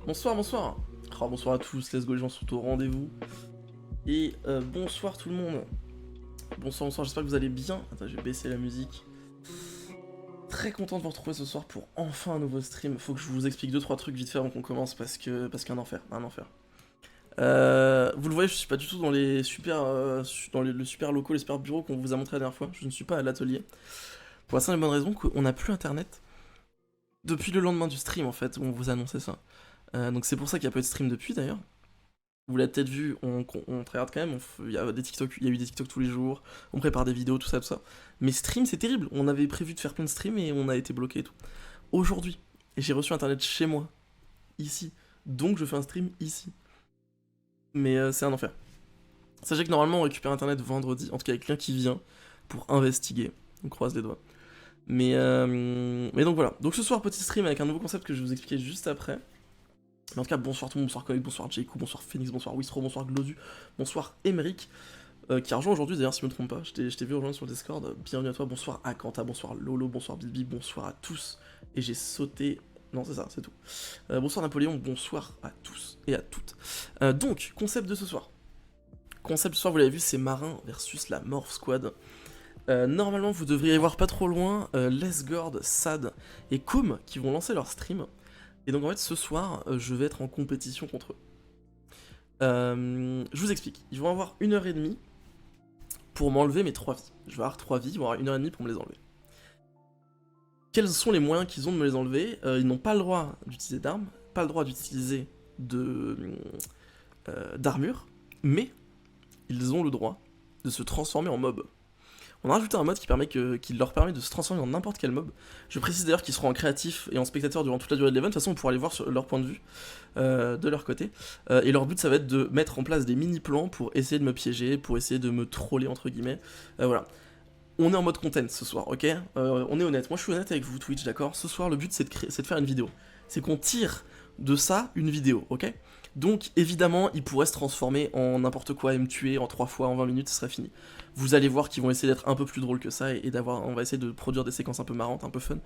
Bonsoir, bonsoir. Oh, bonsoir à tous, let's go, les gens sont au rendez-vous. Et bonsoir tout le monde. Bonsoir, bonsoir, j'espère que vous allez bien. Attends, je vais baisser la musique. Très content de vous retrouver ce soir pour enfin un nouveau stream. Faut que je vous explique 2-3 trucs vite fait avant qu'on commence parce qu'un enfer, un enfer. Vous le voyez, je suis pas du tout dans les super, le super locaux, les super bureaux qu'on vous a montré la dernière fois. Je ne suis pas à l'atelier. Pour la simple et bonne raison qu'on n'a plus internet depuis le lendemain du stream en fait, où on vous a annoncé ça. Donc c'est pour ça qu'il n'y a pas eu de stream depuis d'ailleurs. Vous l'avez peut-être vu, on tryhard quand même, il y a des TikTok, il y a eu des TikTok tous les jours, on prépare des vidéos, tout ça, tout ça. Mais stream, c'est terrible. On avait prévu de faire plein de streams et on a été bloqué et tout. Aujourd'hui, j'ai reçu internet chez moi, ici. Donc je fais un stream ici. Mais c'est un enfer. Sachez que normalement on récupère internet vendredi, en tout cas avec quelqu'un qui vient pour investiguer. On croise les doigts. Mais donc voilà. Donc ce soir, petit stream avec un nouveau concept que je vais vous expliquer juste après. Mais en tout cas, bonsoir tout le monde, bonsoir Koek, bonsoir Jayku, bonsoir Phoenix, bonsoir Wistro, bonsoir Glodu, bonsoir Emeric, qui a rejoint aujourd'hui d'ailleurs si je me trompe pas, je t'ai vu rejoindre sur le Discord, bienvenue à toi, bonsoir Akanta, bonsoir Lolo, bonsoir Bibi, bonsoir à tous, et j'ai sauté, non c'est ça, c'est tout. Bonsoir Napoléon, bonsoir à tous et à toutes. Donc, concept de ce soir. Concept de ce soir, vous l'avez vu, c'est Marin versus la Morph Squad. Normalement, vous devriez voir pas trop loin Lesgord, Sad et Koum qui vont lancer leur stream. Et donc en fait ce soir, je vais être en compétition contre eux. Je vous explique, ils vont avoir 1h30 pour m'enlever mes 3 vies. Je vais avoir 3 vies, ils vont avoir 1h30 pour me les enlever. Quels sont les moyens qu'ils ont de me les enlever? Ils n'ont pas le droit d'utiliser d'armes, pas le droit d'utiliser d'armure, mais ils ont le droit de se transformer en mob. On a rajouté un mode qui leur permet de se transformer en n'importe quel mob. Je précise d'ailleurs qu'ils seront en créatif et en spectateur durant toute la durée de l'event. De toute façon, on pourra aller voir sur leur point de vue de leur côté. Et leur but, ça va être de mettre en place des mini-plans pour essayer de me piéger, pour essayer de me troller, entre guillemets. Voilà. On est en mode content ce soir, ok? On est honnête. Moi, je suis honnête avec vous, Twitch, d'accord? Ce soir, le but, c'est de faire une vidéo. C'est qu'on tire de ça une vidéo, ok? Donc, évidemment, ils pourraient se transformer en n'importe quoi et me tuer en 3 fois en 20 minutes, ce serait fini. Vous allez voir qu'ils vont essayer d'être un peu plus drôles que ça et on va essayer de produire des séquences un peu marrantes, un peu fun,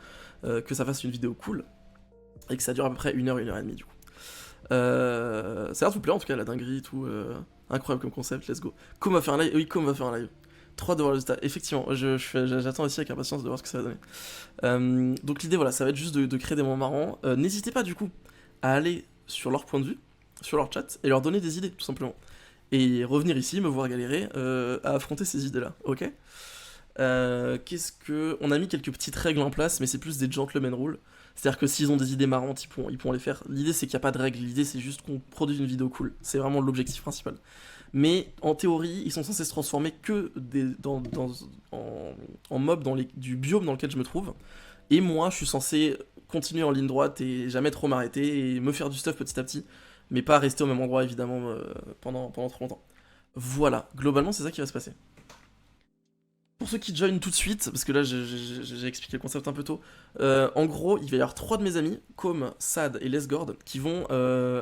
que ça fasse une vidéo cool et que ça dure à peu près 1h, 1h30 du coup. Ça a l'air de vous plaire en tout cas, la dinguerie et tout, incroyable comme concept, let's go. Com va faire un live, oui, Com va faire un live. 3 de voir le résultat, effectivement, j'attends aussi avec impatience de voir ce que ça va donner. Donc l'idée voilà, ça va être juste de créer des moments marrants. N'hésitez pas du coup à aller sur leur point de vue, sur leur chat, et leur donner des idées, tout simplement. Et revenir ici, me voir galérer, à affronter ces idées-là, ok? Qu'est-ce que... On a mis quelques petites règles en place, mais c'est plus des gentleman rules. C'est-à-dire que s'ils ont des idées marrantes, ils pourront les faire. L'idée, c'est qu'il n'y a pas de règles, l'idée, c'est juste qu'on produise une vidéo cool. C'est vraiment l'objectif principal. Mais en théorie, ils sont censés se transformer que en mob du biome dans lequel je me trouve. Et moi, je suis censé continuer en ligne droite et jamais trop m'arrêter et me faire du stuff petit à petit. Mais pas rester au même endroit, évidemment, pendant trop longtemps. Voilà, globalement, c'est ça qui va se passer. Pour ceux qui joignent tout de suite, parce que là j'ai expliqué le concept un peu tôt, en gros il va y avoir 3 de mes amis, Com, Sad et Lesgord, qui vont,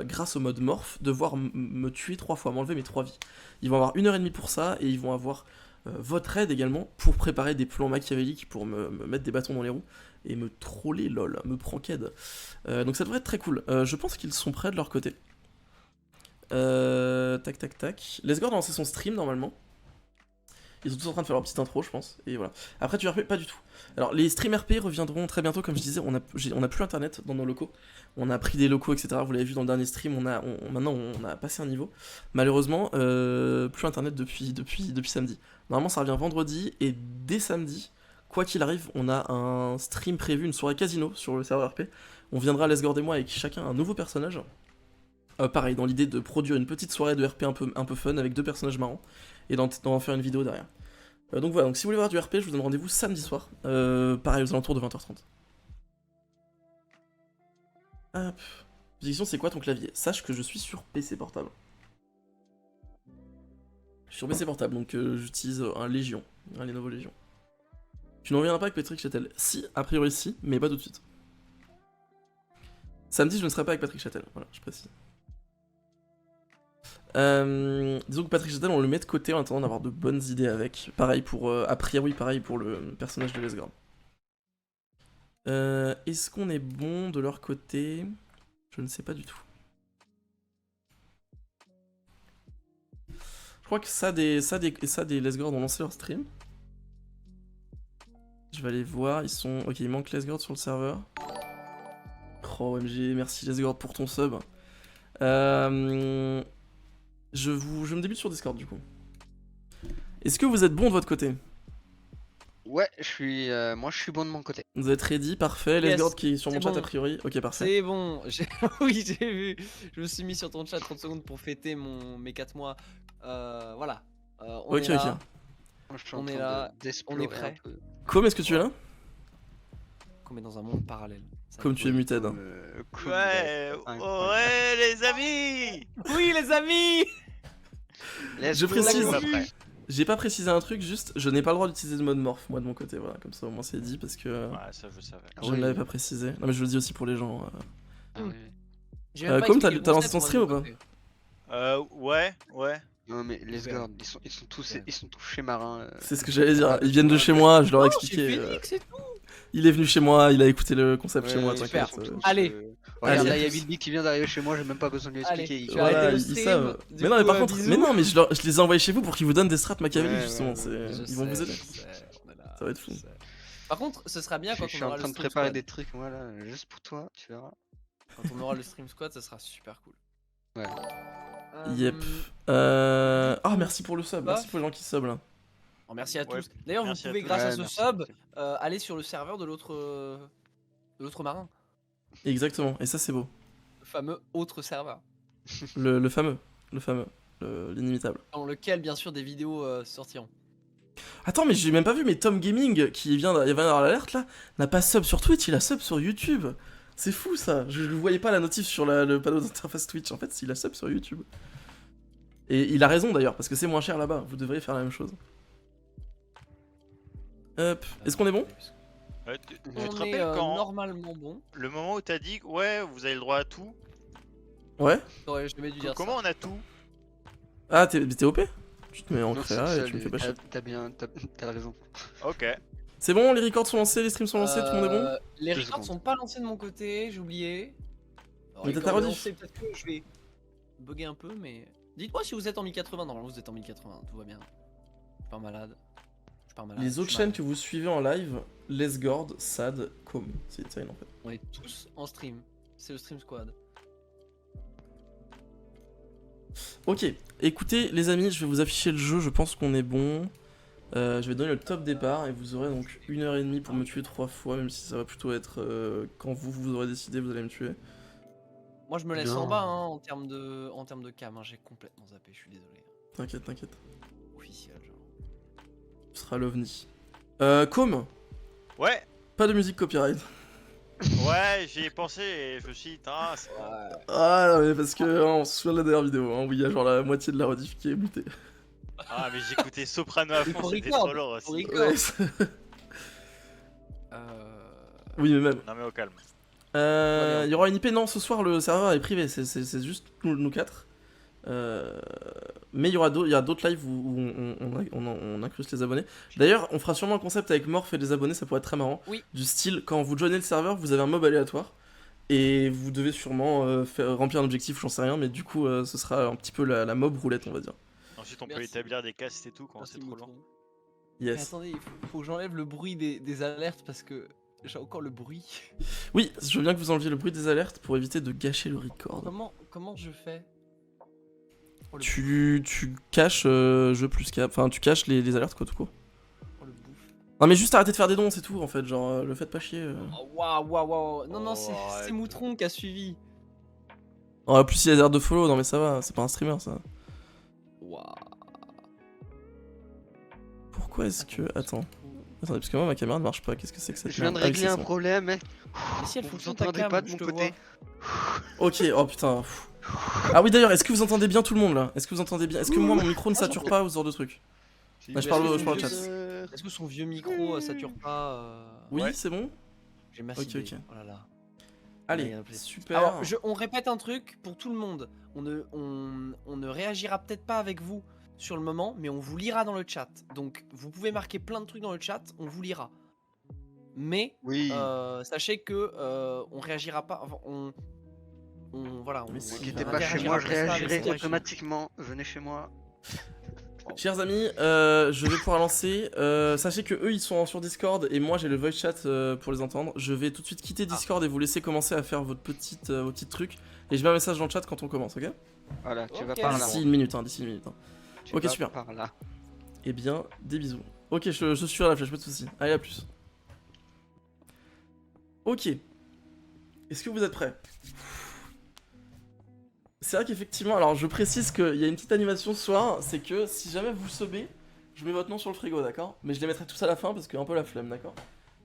grâce au mode morph, devoir me tuer 3 fois, m'enlever mes 3 vies. Ils vont avoir 1h30 pour ça, et ils vont avoir votre aide également pour préparer des plans machiavéliques, pour me mettre des bâtons dans les roues, et me troller lol, me pranker. Donc ça devrait être très cool. Je pense qu'ils sont prêts de leur côté. Tac tac tac. Lesgord a lancé son stream normalement. Ils sont tous en train de faire leur petite intro, je pense. Et voilà. Après, tu RP, pas du tout. Alors, les streams RP reviendront très bientôt, comme je disais. On a plus internet dans nos locaux. On a pris des locaux, etc. Vous l'avez vu dans le dernier stream. Maintenant, on a passé un niveau. Malheureusement, plus internet depuis samedi. Normalement, ça revient vendredi. Et dès samedi, quoi qu'il arrive, on a un stream prévu, une soirée casino sur le serveur RP. On viendra, Lesgord et moi, avec chacun un nouveau personnage. Pareil, dans l'idée de produire une petite soirée de RP un peu fun avec 2 personnages marrants et d'en faire une vidéo derrière. Donc voilà, donc si vous voulez voir du RP, je vous donne rendez-vous samedi soir, pareil aux alentours de 20h30. Hop. Position, c'est quoi ton clavier? Sache que je suis sur PC portable. Je suis sur PC portable, donc j'utilise un Légion, un Lenovo Légion. Tu n'en reviendras pas avec Patrick Châtel? Si, a priori si, mais pas tout de suite. Samedi, je ne serai pas avec Patrick Châtel, voilà, je précise. Disons que Patrick Châtel, on le met de côté en attendant d'avoir de bonnes idées avec. Pareil pour, a priori, pareil pour le personnage de Lesgard. Est-ce qu'on est bon de leur côté? Je ne sais pas du tout. Je crois que Sad et Lesgord ont lancé leur stream. Je vais aller voir, ils sont... Ok, il manque Lesgord sur le serveur. Oh OMG, merci Lesgord pour ton sub. Je me débute sur Discord du coup. Est-ce que vous êtes bon de votre côté? Ouais, moi je suis bon de mon côté. Vous êtes ready, parfait. Yes, Lesgord qui est sur mon c'est chat bon. a priori. Ok, parfait. C'est bon, oui j'ai vu. Je me suis mis sur ton chat 30 secondes pour fêter mes 4 mois. Voilà, on Ok, est là. Moi, je suis On en est train là, d'explorer on est prêt. un peu. Com, est-ce que tu es là? Qu'on est dans un monde parallèle. Ça Comme va tu es être muted. Hein. Cool, Ouais, incroyable. ouais les amis. cool. Oui les amis. Let's Je go. précise. Pas prêt. J'ai pas précisé un truc, juste je n'ai pas le droit d'utiliser le mode morph moi de mon côté, voilà, comme ça au moins c'est dit parce que Ouais, ça je savais. je ne l'avais pas précisé. Non mais je le dis aussi pour les gens. Ah oui. J'ai même pas Comme expliqué t'as le lancé concept, ton moi, stream de ou mon pas? côté. Ouais. Non mais les gars, ils sont tous chez Marin. C'est ce que j'allais dire, ils viennent de chez moi, je leur ai Non, chez expliqué. Phoenix et tout. Il est venu chez moi, il a écouté le concept chez Ouais, moi, super. t'inquiète. Allez. Regarde, Allez. là il y a Bilby qui vient d'arriver chez moi, j'ai même pas besoin de lui Allez, expliquer. je vais arrêter Voilà, le ils stream, savent. du Mais non, mais coup, par contre, bisous. mais non, mais je les ai envoyés chez vous pour qu'ils vous donnent des strats machiavéliques Ouais, justement, ouais, ils vont vous aider. On est là, Ça va être fou. je sais. Par contre, ce sera bien quand Je suis on en aura train le de stream préparer squad. des trucs, moi là, juste pour toi, tu verras. Quand on aura le stream squad, ça sera super cool. Ouais. Yep. Ah, merci pour le sub, merci pour les gens qui sub là. Oh, merci à Ouais, tous. D'ailleurs, vous merci à pouvez, tous. grâce à Ouais, ce merci, sub, merci. aller sur le serveur de l'autre marin. Exactement, et ça c'est beau. Le fameux autre serveur. Le fameux, l'inimitable. Dans lequel, bien sûr, des vidéos sortiront. Attends, mais j'ai même pas vu, mais Tom Gaming, qui vient d'avoir l'alerte là, n'a pas sub sur Twitch, il a sub sur YouTube. C'est fou ça, je voyais pas la notif sur le panneau d'interface Twitch, en fait, il a sub sur YouTube. Et il a raison d'ailleurs, parce que c'est moins cher là-bas, vous devriez faire la même chose. Hop, est-ce qu'on est bon? Tu te On est rappelles quand normalement bon. le moment où t'as dit ouais vous avez le droit à tout. Ouais. J'aurais jamais dû dire Comment ça. on a tout? Ah, t'es OP? Tu te mets en Non, créa c'est et tu me fais pas chier. t'as raison. Ok. C'est bon, les records sont lancés, les streams sont lancés, tout le monde est bon? Les 2 records secondes. sont pas lancés de mon côté, j'ai oublié. Mais t'as ta Record est rediff. lancé, peut-être que je vais bugger un peu, mais... Dites-moi si vous êtes en 1080, normalement vous êtes en 1080, tout va bien. Je suis pas malade. Les autres chaînes que vous suivez en live, Lesgord, Sad, Com. C'est Insane en fait. On est tous en stream, c'est le stream squad. Ok, écoutez les amis, je vais vous afficher le jeu, je pense qu'on est bon. Je vais donner le top départ et vous aurez donc 1h30 pour me tuer 3 fois, même si ça va plutôt être quand vous aurez décidé, vous allez me tuer. Moi je me laisse Non. en bas hein, en termes de cam, hein, j'ai complètement zappé, je suis désolé. T'inquiète, t'inquiète. Officiel genre. Ce sera l'OVNI. Com, Ouais. pas de musique copyright. Ouais j'y ai pensé et je me suis dit c'est Ah non, mais parce que on se souvient de la dernière vidéo, hein, où il y a genre la moitié de la rediff qui est mutée. Ah mais j'écoutais Soprano à Mais fond, faut c'était record, trop lourd faut aussi. record. Ouais, oui, mais même. Non mais au calme. Il y aura une IP, non, ce soir le serveur est privé, c'est juste nous quatre. Mais il y a d'autres lives où on incruste les abonnés. D'ailleurs, on fera sûrement un concept avec Morph et les abonnés, ça pourrait être très marrant. Oui. Du style, quand vous joignez le serveur, vous avez un mob aléatoire. Et vous devez sûrement remplir un objectif, j'en sais rien, mais du coup, ce sera un petit peu la mob roulette, on va dire. Ensuite on peut Merci. établir des castes et tout quand Merci, c'est trop Mouton. long. Mais Yes. attendez, il faut que j'enlève le bruit des alertes parce que j'ai encore le bruit. Oui, je veux bien que vous enleviez le bruit des alertes pour éviter de gâcher le record. Comment je fais? Oh, le Tu caches jeu plus cap, enfin tu caches les alertes quoi tout court. Oh, le bouffe. Non mais juste arrêtez de faire des dons, c'est tout en fait, genre le faites pas chier. Oh, waouh. Non, Oh, c'est arrête. Moutron qui a suivi. En plus il y a des alertes de follow, non mais ça va, c'est pas un streamer ça. Waouh. Pourquoi est-ce que... Attends, parce que moi ma caméra ne marche pas, qu'est-ce que c'est que cette Je viens de merde? Ah oui, régler c'est un bon. problème, hein. Mais si elle Vous fonctionne ta entendez cam, pas de je mon te côté. vois. Ok, oh putain. Ah oui d'ailleurs, est-ce que vous entendez bien tout le monde là? Est-ce que vous entendez bien? Est-ce que moi mon micro ne sature pas ou ce genre de truc? Bah, je parle au chat. Est-ce que son vieux micro sature pas Oui, Ouais. c'est bon? J'ai massivé. ok. Oh là là. Allez, Ouais, y en a plus. super. Alors, on répète un truc pour tout le monde. On ne réagira peut-être pas avec vous sur le moment, mais on vous lira dans le chat. Donc, vous pouvez marquer plein de trucs dans le chat, on vous lira. Mais Oui. sachez que on réagira pas. Enfin, voilà. Mais Ne si, vous inquiétez on pas, chez interagira moi je pas, ça, réagirai mais automatiquement. Venez chez moi. Chers amis, je vais pouvoir lancer. Sachez que eux ils sont sur Discord et moi j'ai le voice chat pour les entendre. Je vais tout de suite quitter Discord et vous laisser commencer à faire vos petits trucs. Et je mets un message dans le chat quand on commence, ok? Voilà, tu vas Ok. par là. D'ici une minute, hein, d'ici une minute. Hein. Tu Ok, vas super. par là. Eh bien, des bisous. Ok, je suis à la flèche, pas de soucis. Allez, à plus. Ok. Est-ce que vous êtes prêts? C'est vrai qu'effectivement, alors je précise qu'il y a une petite animation ce soir, c'est que si jamais vous subez, je mets votre nom sur le frigo, d'accord? Mais je les mettrai tous à la fin parce que un peu la flemme, d'accord?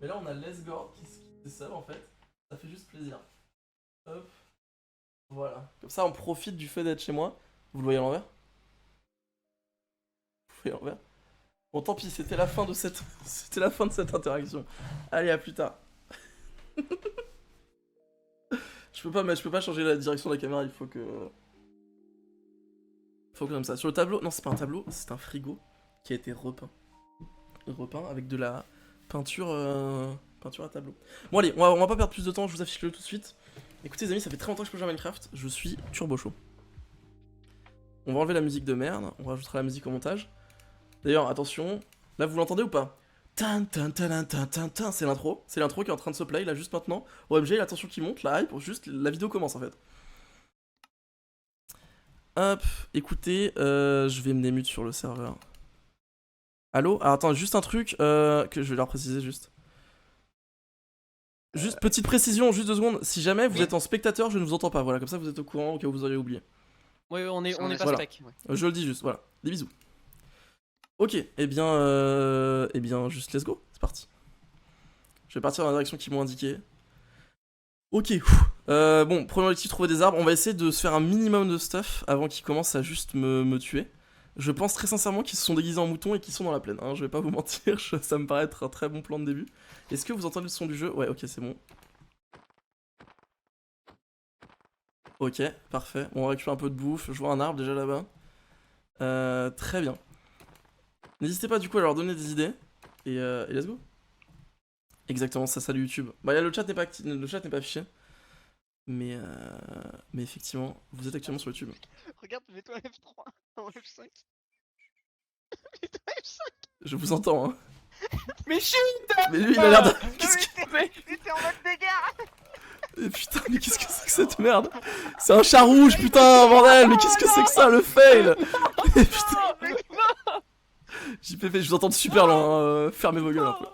Mais là on a Let's Go qui sub en fait, ça fait juste plaisir. Hop. Voilà. Comme ça on profite du fait d'être chez moi. Vous le voyez à l'envers? Vous le voyez à l'envers? Bon tant pis, c'était la fin de cette. C'était la fin de cette interaction. Allez, à plus tard. Je peux pas changer la direction de la caméra, il faut que comme ça. Sur le tableau, non c'est pas un tableau, c'est un frigo qui a été repeint. Repeint avec de la peinture à tableau. Bon allez, on va pas perdre plus de temps, je vous affiche le tout de suite. Écoutez les amis, ça fait très longtemps que je peux jouer à Minecraft, je suis turbo chaud. On va enlever la musique de merde, on rajoutera la musique au montage. D'ailleurs, attention, là vous l'entendez ou pas? Tin, tin, tin, tin, tin, tin, c'est l'intro qui est en train de se play là juste maintenant. OMG, la tension qui monte, la hype, juste la vidéo commence en fait. Hop, écoutez, je vais me démute sur le serveur. Allô? Alors attends, juste un truc que je vais leur préciser juste. Juste petite précision, juste 2 secondes. Si jamais vous êtes en spectateur, je ne vous entends pas. Voilà, comme ça vous êtes au courant au cas où vous auriez oublié. Oui, on est pas Voilà. spec. Je le dis juste, voilà. Des bisous. Ok, eh bien, juste let's go, c'est parti. Je vais partir dans la direction qu'ils m'ont indiqué. Ok, bon, premier objectif, trouver des arbres. On va essayer de se faire un minimum de stuff avant qu'ils commencent à juste me tuer. Je pense très sincèrement qu'ils se sont déguisés en moutons et qu'ils sont dans la plaine, hein, je vais pas vous mentir, ça me paraît être un très bon plan de début. Est-ce que vous entendez le son du jeu? Ouais, ok, c'est bon. Ok, parfait. Bon, on va récupérer un peu de bouffe, je vois un arbre déjà là-bas. Très bien. N'hésitez pas du coup à leur donner des idées. Et let's go. Exactement, ça, salut YouTube. Bah là, le chat n'est pas affiché. Mais effectivement, vous êtes actuellement sur YouTube. Regarde, mets-toi F3 en F5. Mets-toi F5. Je vous entends, hein. Mais chut! Mais lui, il a l'air de... Qu'est-ce que... T'es en mode dégâts. Mais putain, mais qu'est-ce que c'est que cette merde? C'est un chat rouge, putain, bordel. Mais qu'est-ce que c'est que ça, le fail? Mais putain. JPP, je vous entends de super loin, hein. Fermez vos gueules un peu.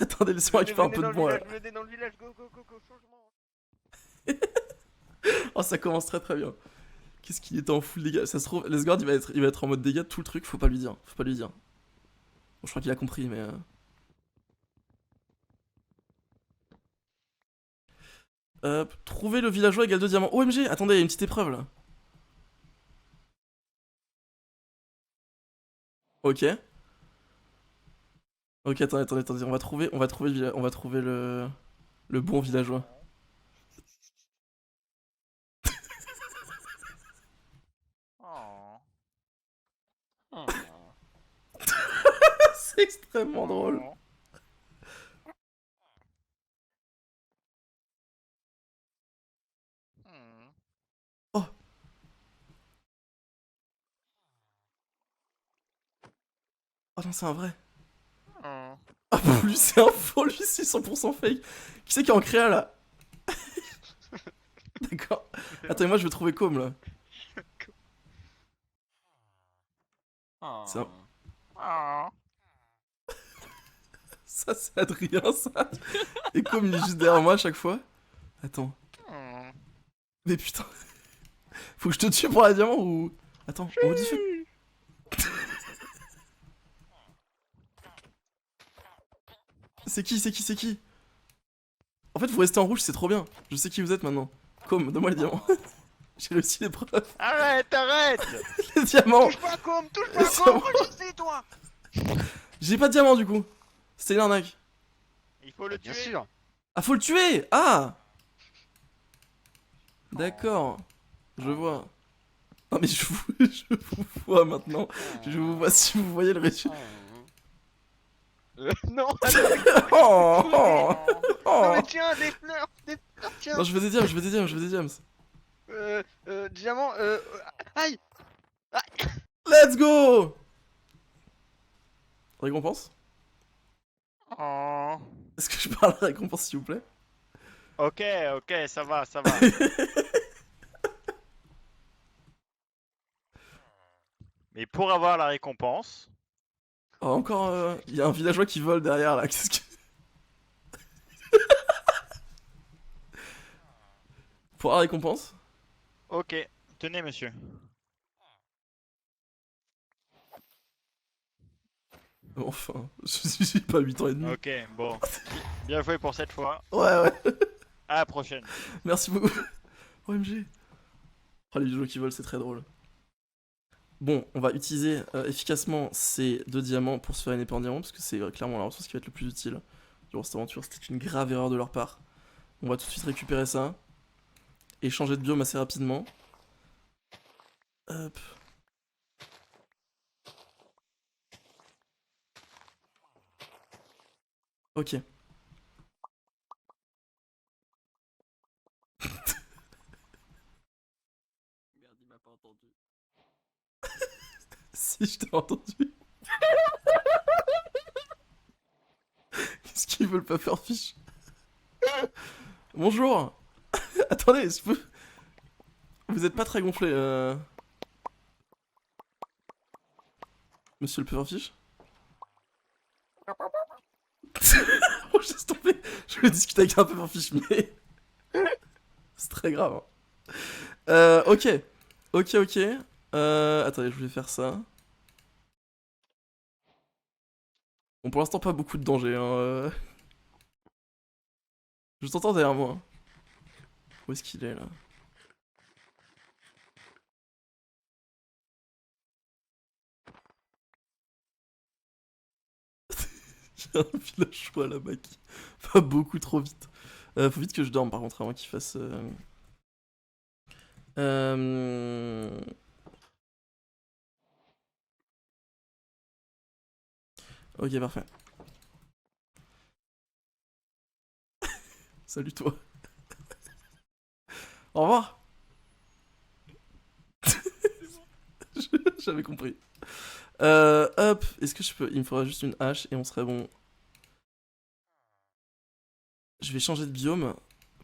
Attendez, laissez-moi récupérer un peu de bois là. Venez dans le village, go, changement. Oh, ça commence très très bien. Qu'est-ce qu'il était en full dégâts? Ça se trouve, Lesgard il va être en mode dégâts tout le truc, faut pas lui dire. Bon, je crois qu'il a compris, mais. Trouver le villageois égale 2 diamants. OMG, attendez, il y a une petite épreuve là. Ok. Ok, attendez, on va trouver le bon villageois. Oh. C'est extrêmement drôle. Oh. Oh non, c'est un vrai. Ah, lui c'est un faux, lui c'est 100% fake. Qui c'est qui est en créa là? D'accord. Attends, moi je vais trouver Com là. C'est un... Ça c'est Adrien ça. Et Com il est juste derrière moi à chaque fois. Attends. Mais putain. Faut que je te tue pour la diamant ou... Attends, on modifie. C'est qui? En fait, vous restez en rouge, c'est trop bien. Je sais qui vous êtes maintenant. Com, donne-moi les diamants. J'ai réussi l'épreuve. Arrête. Les diamants. Touche pas com, c'est toi. J'ai pas de diamants du coup. C'était une arnaque. Il faut le Bien tuer. sûr. Ah, faut le tuer. Ah. D'accord. Je vois. Non mais je vous vois maintenant. Je vous vois si vous voyez le résultat. Non, Oh, oh, oh. non mais tiens, des fleurs, tiens. Non, je veux des diams. Diamant, aïe. Let's go. Récompense? Oh. Est-ce que je parle de récompense, s'il vous plaît? Ok, ok, ça va, ça va. Mais pour avoir la récompense, Oh, encore, il y a un villageois qui vole derrière là. Qu'est-ce que. Pour la récompense? ok, tenez monsieur. Enfin, je suis pas 8 ans et demi. Ok, bon. Bien joué pour cette fois. Ouais, ouais. À la prochaine. Merci beaucoup. OMG. Oh, les villageois qui volent, c'est très drôle. Bon, on va utiliser efficacement ces 2 diamants pour se faire une épée en diamant, parce que c'est clairement la ressource qui va être le plus utile durant cette aventure. C'était une grave erreur de leur part. On va tout de suite récupérer ça. Et changer de biome assez rapidement. Hop. Ok. Merde, il m'a pas entendu. Si, je t'ai entendu. Qu'est-ce qu'ils veulent pas faire fiche? Bonjour. Attendez, je peux. Vous êtes pas très gonflé, Monsieur le pufferfish? Oh, je laisse tomber. Je vais discuter avec un pufferfish, mais. C'est très grave. Hein. Ok. Ok, ok. Attendez, je voulais faire ça. Bon, pour l'instant, pas beaucoup de danger. Hein. Je t'entends derrière moi. Hein. Où est-ce qu'il est là? Il y a un villageois là-bas qui va beaucoup trop vite. Faut vite que je dorme par contre avant qu'il fasse. Ok, parfait. Salut toi. Au revoir. J'avais compris. Hop, est-ce que je peux. Il me faudra juste une hache et on serait bon. Je vais changer de biome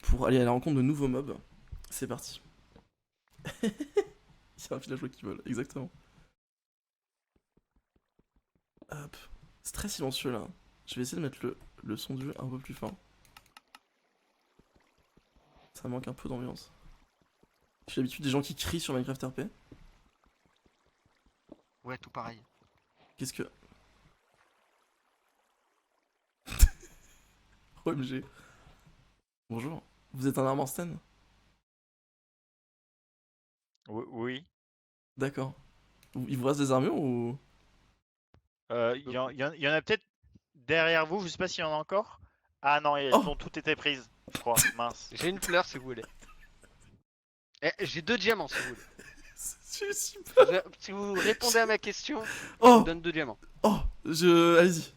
pour aller à la rencontre de nouveaux mobs. C'est parti. Il y a un villageois qui vole, exactement. Hop. C'est très silencieux là. Je vais essayer de mettre le son du jeu un peu plus fort. Ça manque un peu d'ambiance. J'ai l'habitude des gens qui crient sur Minecraft RP. Ouais, tout pareil. Qu'est-ce que. OMG. Bonjour. Vous êtes un Armorsten? Oui. D'accord. Il vous reste des armures ou. Il y en a peut-être derrière vous, je sais pas s'il y en a encore. Ah non, elles Oh ont toutes été prises, je crois. Mince. J'ai une fleur si vous voulez. Eh, j'ai 2 diamants si vous voulez. C'est super. Si vous répondez à ma question, je Oh vous donne 2 diamants. Oh Allez-y.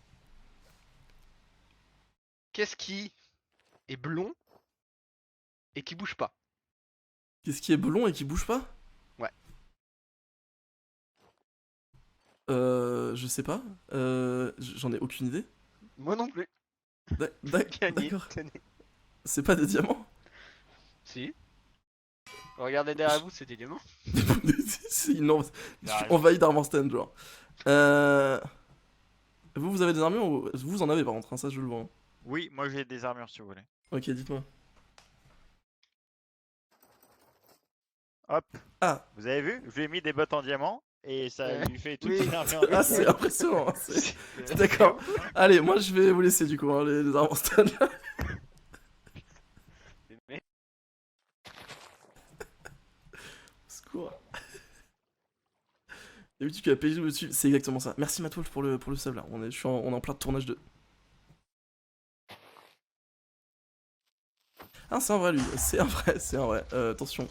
Qu'est-ce qui est blond et qui bouge pas? Qu'est-ce qui est blond et qui bouge pas? Ouais. Je sais pas. J'en ai aucune idée. Moi non plus. Gagné. D'accord. Tenez. C'est pas des diamants? Si. Regardez derrière vous, c'est des diamants. Non, je suis envahi d'Armorsten, genre. Vous avez des armures ou. Vous en avez par contre, hein, ça je le vois. Hein. Oui, moi j'ai des armures si vous voulez. Ok, dites-moi. Hop. Ah, Vous avez vu? Je lui ai mis des bottes en diamant et ça Ouais. lui fait toute Oui. une armure. ah c'est impressionnant. Hein, D'accord. Allez, moi je vais vous laisser du coup, hein, les Armorsten. Mais- Secours. D'habitude que la PJ me suit, c'est exactement ça. Merci Matwolf pour le sub là. On est en plein tournage de. Ah, c'est un vrai lui. C'est un vrai, c'est un vrai. Attention.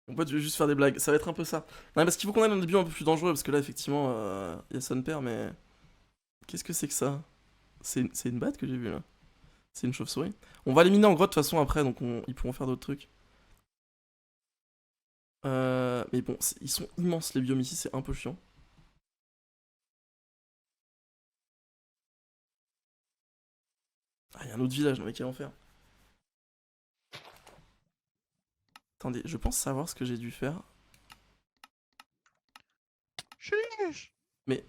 On peut juste faire des blagues. Ça va être un peu ça. Non, parce qu'il faut qu'on aille dans des biomes un peu plus dangereux. Parce que là, effectivement, il y a son père, mais. Qu'est-ce que c'est que ça? C'est une batte que j'ai vue là. C'est une chauve-souris. On va les miner en grotte de toute façon après, donc ils pourront faire d'autres trucs. Mais bon, ils sont immenses les biomes ici, c'est un peu chiant. Ah, y'a un autre village, non mais quel enfer. Attendez, je pense savoir ce que j'ai dû faire. Chiche. Mais...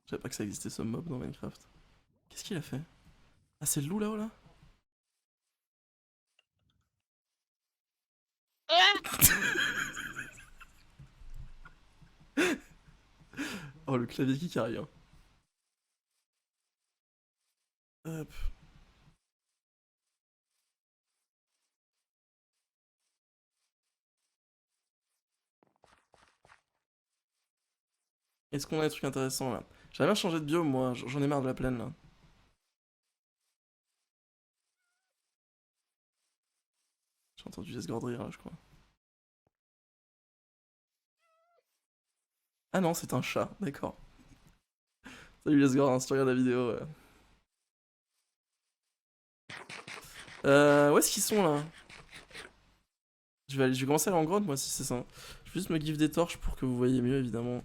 Je savais pas que ça existait ce mob dans Minecraft. Qu'est-ce qu'il a fait? Ah, c'est le loup là-haut là? Oh, le clavier qui carry, hein. Hop. Est-ce qu'on a des trucs intéressants là? J'aimerais bien changer de biome moi, j'en ai marre de la plaine là. J'ai entendu Lesgord rire là, je crois. Ah non, c'est un chat, d'accord. Salut Lesgord, hein, si tu regardes la vidéo. Où est-ce qu'ils sont là? Je vais commencer à aller en grotte moi si c'est ça. Je vais juste me give des torches pour que vous voyez mieux évidemment.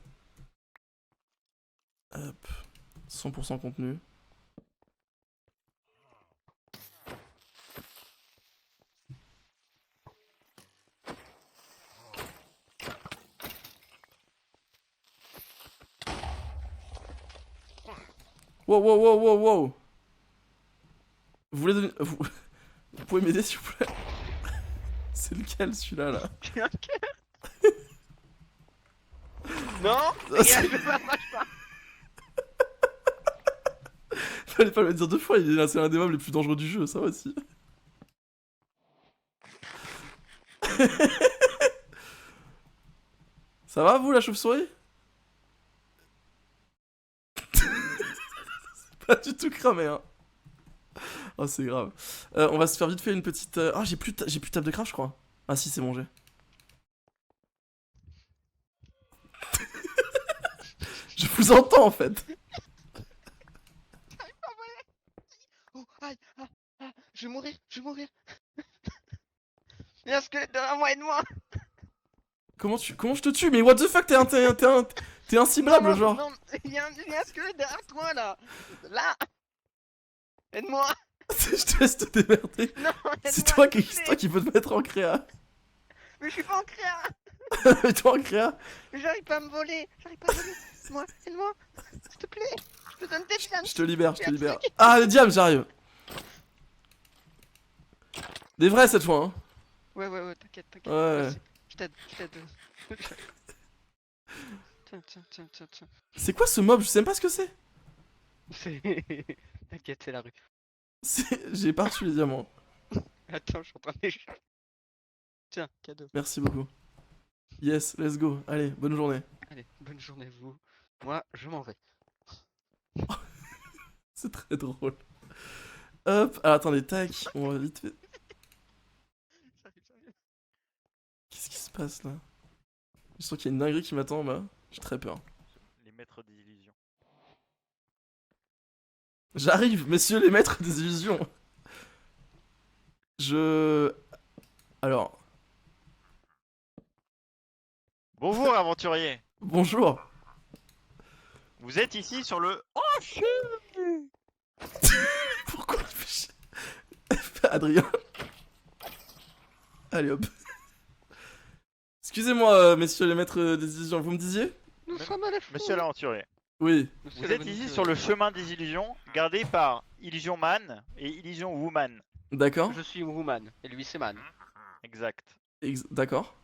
Hop. 100% contenu. Wow, wow, wow, wow, wow. Vous voulez donner... Vous pouvez m'aider s'il vous plaît? C'est lequel celui-là là? J'ai un cœur. Non. Ah, c'est- Regarde, ça marche pas. Fallait pas le dire deux fois, c'est l'un des mobs les plus dangereux du jeu, ça aussi. Ça va vous la chauve-souris? C'est pas du tout cramé hein. Oh c'est grave. On va se faire vite fait une petite... Ah j'ai plus de table de craft je crois. Ah si c'est bon j'ai. Je vous entends en fait. Oh, aïe, je vais mourir, je vais mourir. Il y a un squelette derrière moi, aide-moi. Comment je te tue? Mais what the fuck, t'es inciblable Non, genre. non, il y a un squelette derrière toi là. Là. Aide-moi. Je te laisse te démerder. Non, C'est aide-moi, toi s'il te qui plaît. peux te mettre en créa. Mais je suis pas en créa. Mets-toi en créa. Mais j'arrive pas à me voler. J'arrive pas à me voler. Moi, aide-moi. S'il te plaît. Je te donne des fianes. Je te libère, je te Merci. libère. Ah, les diams, j'arrive. Des vrais cette fois, hein. Ouais, t'inquiète. Ouais. Merci. Je t'aide. Tiens. C'est quoi ce mob? Je sais même pas ce que c'est. T'inquiète, c'est la rue. J'ai pas reçu les diamants. Attends, je suis en train d'échapper. Tiens, cadeau. Merci beaucoup. Yes, let's go. Allez, bonne journée. Allez, bonne journée à vous. Moi, je m'en vais. C'est très drôle. Hop, alors attendez, tac, on va vite fait. J'arrive. Qu'est-ce qui se passe là? Je sens qu'il y a une dinguerie qui m'attend là. J'ai très peur. Les maîtres des illusions. J'arrive, messieurs les maîtres des illusions. Alors, Bonjour aventurier. bonjour. Vous êtes ici sur le... Pourquoi il fait chier? Adrien. Allez hop. Excusez-moi, messieurs les maîtres des illusions, vous me disiez? Nous sommes à la foule. Monsieur l'aventurier. Oui. Monsieur Vous la êtes bonne ici nouvelle. sur le chemin des illusions, gardé par Illusion Man et Illusion Woman. D'accord. Je suis Woman et lui c'est Man. Exact. D'accord.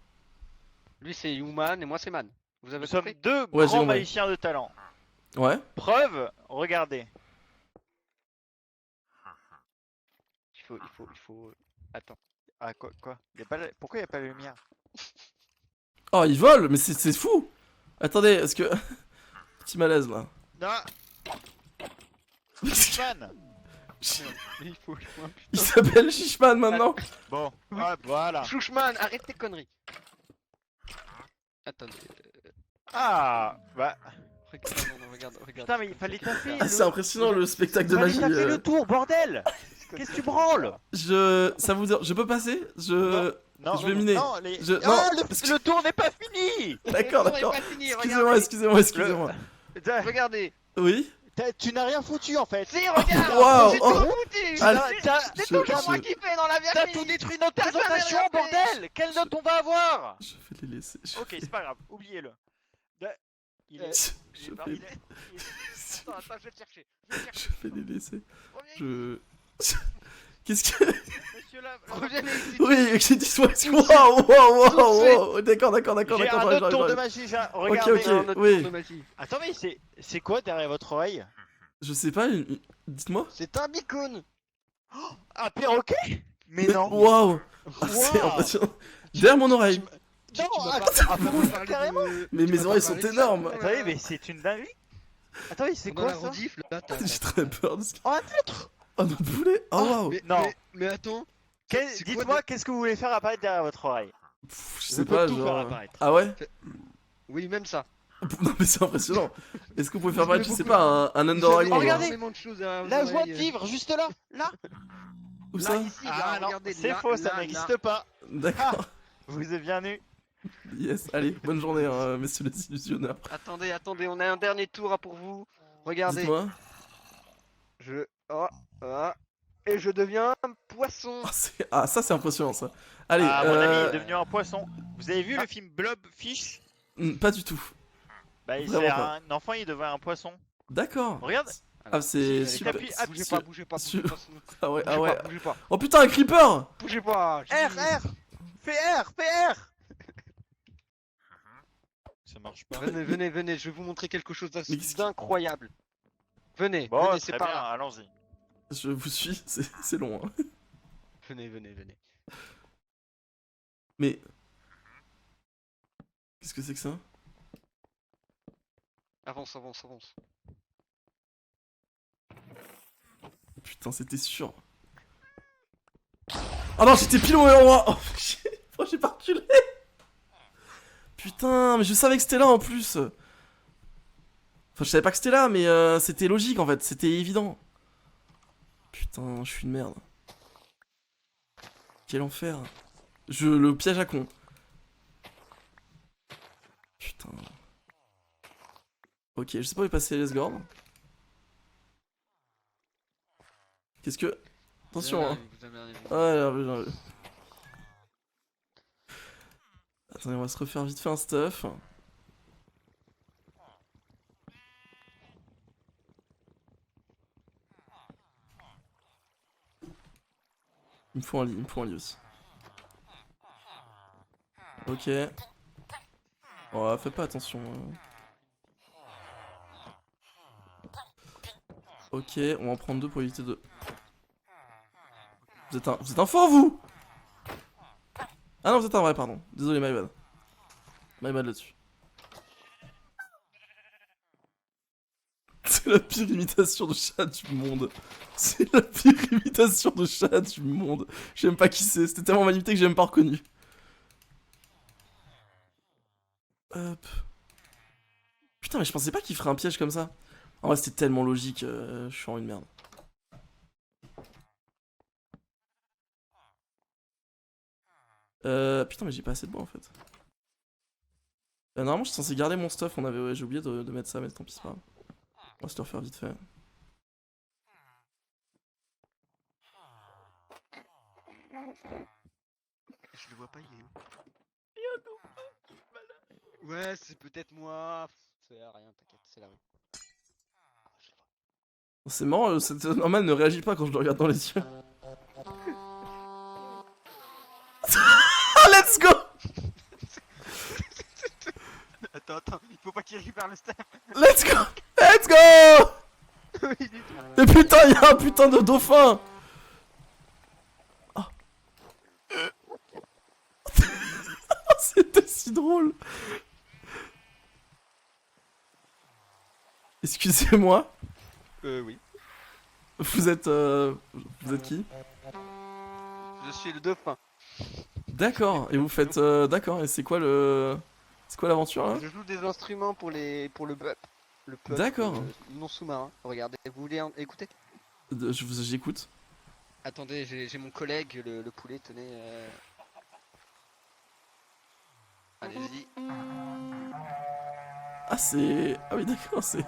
Lui c'est Woman et moi c'est Man. Vous avez Nous sommes compris? deux Ouais, j'ai grands compris. magiciens de talent. Ouais. Preuve, regardez. Il faut. Attends. Ah quoi y a pas la- Pourquoi y a pas la lumière? Oh, ils volent, mais c'est fou. Attendez, est-ce que... Petit malaise là. Non. Man. Mais il faut. Il s'appelle Shishman maintenant. Bon, hop, voilà. Chouchman, arrête tes conneries. Attendez. Ah, bah. Regarde. Putain, mais il fallait taper. Ah, c'est impressionnant le spectacle de Fallait magie. taper le tour, bordel. Qu'est-ce que tu branles? Ça vous je peux passer? Non, Je vais miner. Non, Non, Ah, parce que- le tour n'est pas fini. D'accord, Le tour est d'accord. pas fini, Excusez-moi, excusez-moi. Regardez. Oui? Tu n'as rien foutu en fait. Si, regarde. Waouh, J'ai oh. tout foutu. Allez. C'est toujours moi qui fais dans la T'as vermine. tout détruit notre T'as jamais présentation, rien fait. bordel. Quelle note on va avoir? Je vais les laisser. Ok, c'est pas grave, oubliez-le. Il est... Je il est- vais... il est- Attends, je vais te chercher. Je vais te Je chercher. vais les laisser. Reviens Je... Qu'est-ce que... Monsieur là... Reviens ici. Oui, j'ai dit soit... Waouh. D'accord. J'ai un autre tour de j'arrive. magie, Ok, regardez. ok. Un autre oui. tour de magie. Attends, mais c'est quoi derrière votre oreille? Je sais pas, dites-moi. C'est un bicône. Un perroquet? Mais non. Waouh. Ah, c'est Wow. impressionnant. Derrière mon oreille. Non, Carrément. Mais mes oreilles sont énormes. Attendez, mais c'est une dinguerie. Attendez, c'est Dans quoi la ça? rediff, là, t'as... J'ai très peur de ce... Oh, un titre. Oh, notre poulet. Oh, waouh. Non. Mais attends. C'est quoi Dites-moi, qu'est-ce que vous voulez faire apparaître derrière votre oreille? Pff, je Je sais peux pas, tout faire genre... apparaître. Ah ouais? Oui, même ça. Non mais c'est impressionnant. Est-ce que vous pouvez faire Mais apparaître, je sais beaucoup- pas, un Under Vous avez Dragon? regardez. énormément de choses à La vos joie de oreilles. vivre, juste là. Là. Où Là, ça? ici, là, Ah non, regardez, c'est là, faux, ça là, n'existe pas. D'accord. Vous êtes bien nu. Yes, allez, bonne journée, hein, messieurs les illusionneurs. Attendez, on a un dernier tour pour vous. Regardez. Dites-moi. Et je deviens un poisson. Ah, ça c'est impressionnant ça. Allez, Ah, mon ami est devenu un poisson. Vous avez vu le film Blobfish? pas du tout. Bah, Vraiment c'est pas. un enfant, il devient un poisson. Regarde. Regarde. Ah, c'est Allez, super. appuie- Bougez pas, bougez pas, bougez pas. sinon. Ah ouais, Bougez ah ouais. pas, bougez pas. Oh putain, un creeper! Bougez pas. R. Fais R. Ça marche pas. Venez, je vais vous montrer quelque chose Mais qu'est-ce d'incroyable. Venez, Bon, venez, c'est très par bien, là. allons-y. Je vous suis, c'est long. Hein. Venez. Mais. Qu'est-ce que c'est que ça? Avance. Putain, c'était sûr. Oh non, j'étais pile au même endroit. Oh, pourquoi j'ai pas reculé? Putain, mais je savais que c'était là en plus. Enfin, je savais pas que c'était là, mais c'était logique en fait, c'était évident. Putain, je suis une merde. Quel enfer. Le piège à con. Putain. Ok, je sais pas où est passé les Gord. Qu'est-ce que... Attention, hein. Ouais, j'ai vu. Attendez, on va se refaire vite fait un stuff. Il me faut un lit aussi. Ok. Oh, fais pas attention. Ok, on va en prendre deux pour éviter de... Vous êtes un faux, vous! Ah non, vous êtes un vrai, pardon. Désolé, my bad. My bad là-dessus. C'est la pire imitation de chat du monde. C'est la pire imitation de chat du monde. J'aime pas qui c'est. C'était tellement magnifique que j'ai même pas reconnu. Hop. Putain, mais je pensais pas qu'il ferait un piège comme ça. En vrai, c'était tellement logique. Je suis en une merde. Putain, mais j'ai pas assez de bois en fait. Normalement, je suis censé garder mon stuff. J'ai oublié de mettre ça, mais tant pis, c'est pas grave. On va se le refaire vite fait. Je le vois pas, il est où? Ouais, c'est peut-être moi. C'est rien, t'inquiète, c'est la rue. C'est marrant, Norman ne réagit pas quand je le regarde dans les yeux. Let's go! Attends, il faut pas qu'il récupère le staff. Let's go! Let's go! Mais putain, il y a un putain de dauphin! Oh. C'était si drôle! Excusez-moi. Oui. Vous êtes qui? Je suis le dauphin. D'accord, et vous faites... D'accord, et c'est quoi l'aventure là? Je joue des instruments pour le BUP. Le peuple D'accord. non sous-marin. Regardez, vous voulez écouter? J'écoute. Attendez, j'ai mon collègue, le poulet, tenez. Allez-y. Ah, c'est. Ah, oui, d'accord, c'est.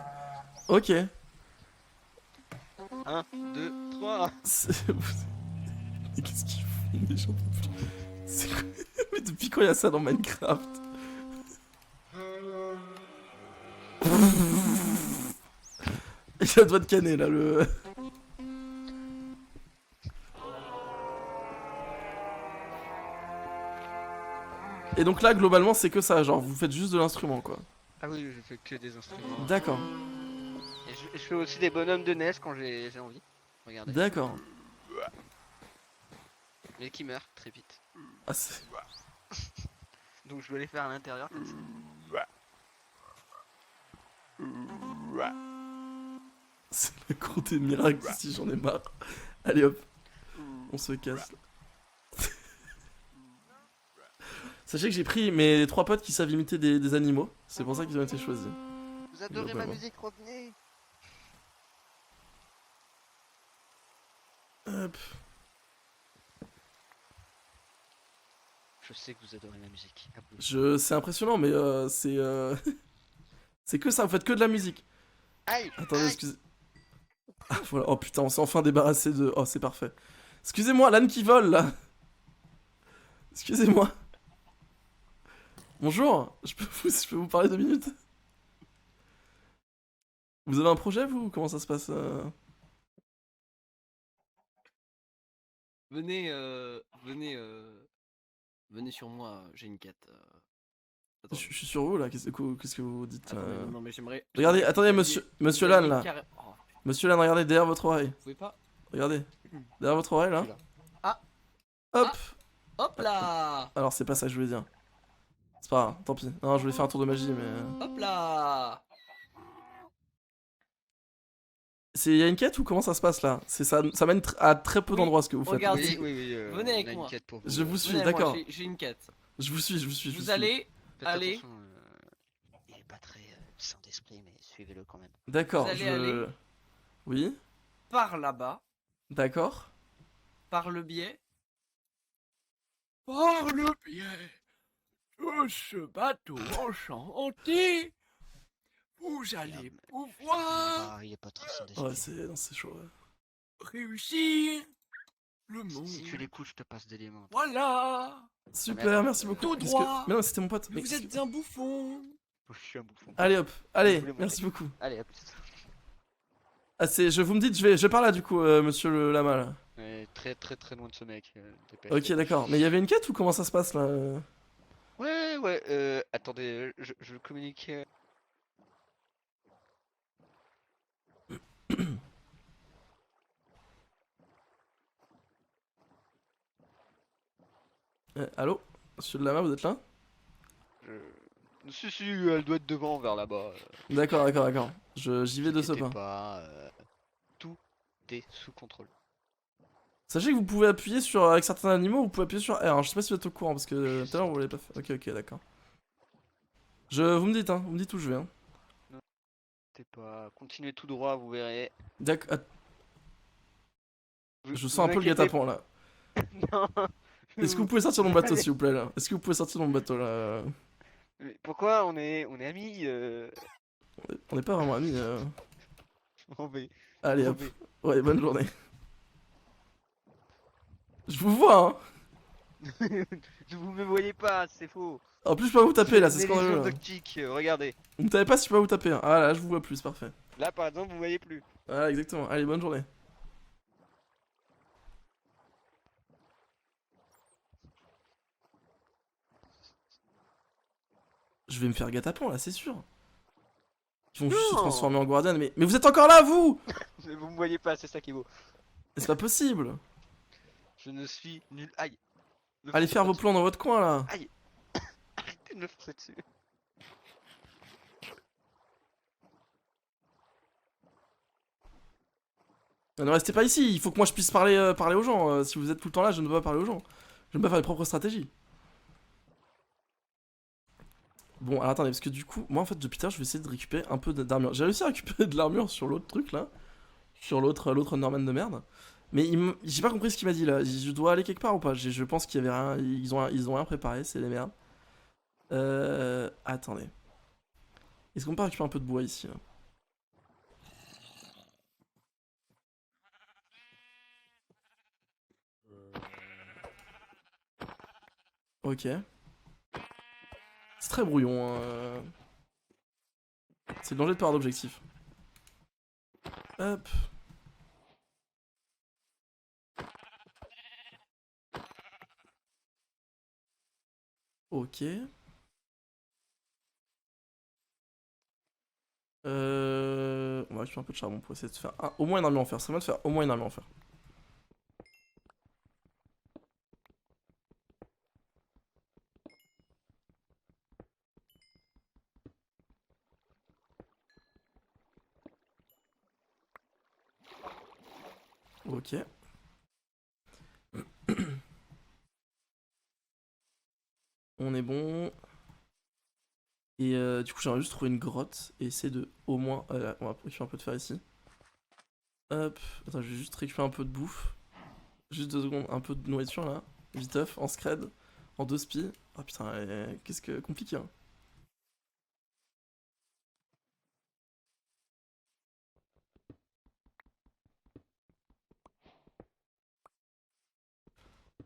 Ok. 1, 2, 3. Mais qu'est-ce qu'ils font, les gens? C'est quoi? Mais depuis quand il y a ça dans Minecraft? Il a le doigt de canet là, le. Et donc là, globalement, c'est que ça, genre vous faites juste de l'instrument quoi. Ah oui, je fais que des instruments. D'accord, Et je fais aussi des bonhommes de neige quand j'ai envie. Regardez. d'accord. Mais qui meurent très vite. Ah, c'est. Donc je dois les faire à l'intérieur comme ça. C'est la cour des miracles ici, j'en ai marre. Allez hop, on se casse. Sachez que j'ai pris mes 3 potes qui savent imiter des animaux, c'est pour ça qu'ils ont été choisis. Vous adorez ma Globalement. musique, revenez. Hop. Je sais que vous adorez ma musique. À vous. C'est impressionnant, mais c'est c'est que ça, vous faites que de la musique. Aïe. Attendez, aïe. excusez. Ah, voilà. Oh putain, on s'est enfin débarrassé de. Oh, c'est parfait. Excusez-moi, l'âne qui vole là. Excusez-moi. Bonjour, je peux vous parler 2 minutes? Vous avez un projet vous? Comment ça se passe Venez, venez sur moi, j'ai une quête. je suis sur vous là, qu'est-ce que vous dites Attendez, non, mais j'aimerais. Regardez, j'aimerais attendez, que vous monsieur aviez l'âne là. Oh, Monsieur l'âne, regardez derrière votre oreille. vous pouvez pas. Regardez. Derrière votre oreille là. Je suis là. Ah. Hop. Hop là. Alors c'est pas ça que je voulais dire. C'est pas grave, tant pis. Non, je voulais faire un tour de magie, mais. Hop là. Y a une quête ou comment ça se passe là? Ça mène à très peu Oui, d'endroits ce que vous faites. regarde. Oui, oui, oui. Venez avec on a une moi. quête pour vous. Je vous suis, Venez à moi, d'accord. j'ai une quête. Je vous suis. Vous allez. Faites Allez. attention, il est pas très sain d'esprit, mais suivez-le quand même. D'accord, Vous allez aller. Oui, Par là-bas. d'accord. Par le biais. Par le biais de ce bateau enchanté, vous allez pouvoir Il est pas très sain Ouais, d'esprit. c'est chaud. Ouais. réussir le monde. Si tu l'écoutes, je te passe des diamants. Voilà. Super, merci beaucoup. Tout Qu'est-ce droit. Mais non, c'était mon pote. Mais vous êtes un bouffon. Je suis un bouffon. Allez hop, allez, Je voulais montrer. merci beaucoup. Allez, à plus. Ah, vous me dites, je pars là du coup, monsieur le lama là. Très très très loin de ce mec. Ok, d'accord. Mais il y avait une quête ou comment ça se passe là Ouais, attendez, je communique. Allô? Monsieur le lama, vous êtes là? Si, elle doit être devant, vers là-bas. D'accord. J'y vais de ce T'inquiétez pas. pas, tout est sous contrôle. Sachez que vous pouvez appuyer sur, avec certains animaux, vous pouvez appuyer sur R. Alors, je sais pas si vous êtes au courant parce que tout à l'heure vous l'avez pas fait. Ok, d'accord. Vous me dites, hein, vous me dites où je vais. Hein. T'es pas. Continuez tout droit, vous verrez. D'accord. Vous- Je vous sens un peu le inquiétez guet-apens là. Non. Est-ce que vous pouvez sortir de mon bateau s'il vous plaît là? Est-ce que vous pouvez sortir de mon bateau là? Mais pourquoi on est amis On n'est pas vraiment amis. Je m'en vais. Allez je m'en hop. vais. Ouais, bonne journée. Je vous vois hein. Vous me voyez pas, c'est faux. En plus je peux pas vous taper là, c'est J'ai une scandaleux. illusion Là. d'optique, regardez. Vous me tapez pas si je peux pas vous taper. Hein. Ah là, je vous vois plus, c'est parfait. Là par exemple, vous voyez plus. Voilà, exactement. Allez, bonne journée. Je vais me faire gâte-apens là, c'est sûr. Ils vont juste se Non. transformer en guardian, mais vous êtes encore là, vous! Mais vous me voyez pas, c'est ça qui est beau. Mais c'est pas possible. Je ne suis nul. Aïe. Me Allez foncez faire pas vos dessus. plans dans votre coin là. Arrêtez de me foncer dessus. Ne restez pas ici, il faut que moi je puisse parler, parler aux gens. Si vous êtes tout le temps là, je ne peux pas parler aux gens. Je ne peux pas faire mes propres stratégies. Bon, alors attendez, parce que du coup, moi en fait, depuis tard, je vais essayer de récupérer un peu d'armure. J'ai réussi à récupérer de l'armure sur l'autre truc là. Sur l'autre Norman de merde. Mais j'ai pas compris ce qu'il m'a dit là. Je dois aller quelque part ou pas? Je pense qu'il y avait rien. Ils ont rien préparé, c'est les merdes. Attendez. Est-ce qu'on peut récupérer un peu de bois ici là? Ok. C'est très brouillon. C'est le danger de perdre d'objectif. Hop. Ok. On va récupérer un peu de charbon pour essayer de faire au moins une armure en fer. C'est bien de faire au moins une armure en fer. Ok. On est bon. Et du coup, j'aimerais juste trouver une grotte et essayer de au moins. On va récupérer un peu de fer ici. Hop. Attends, je vais juste récupérer un peu de bouffe. Juste 2 secondes. Un peu de nourriture là. Viteuf, en scred. En 2 spi. Oh putain, qu'est-ce que compliqué hein.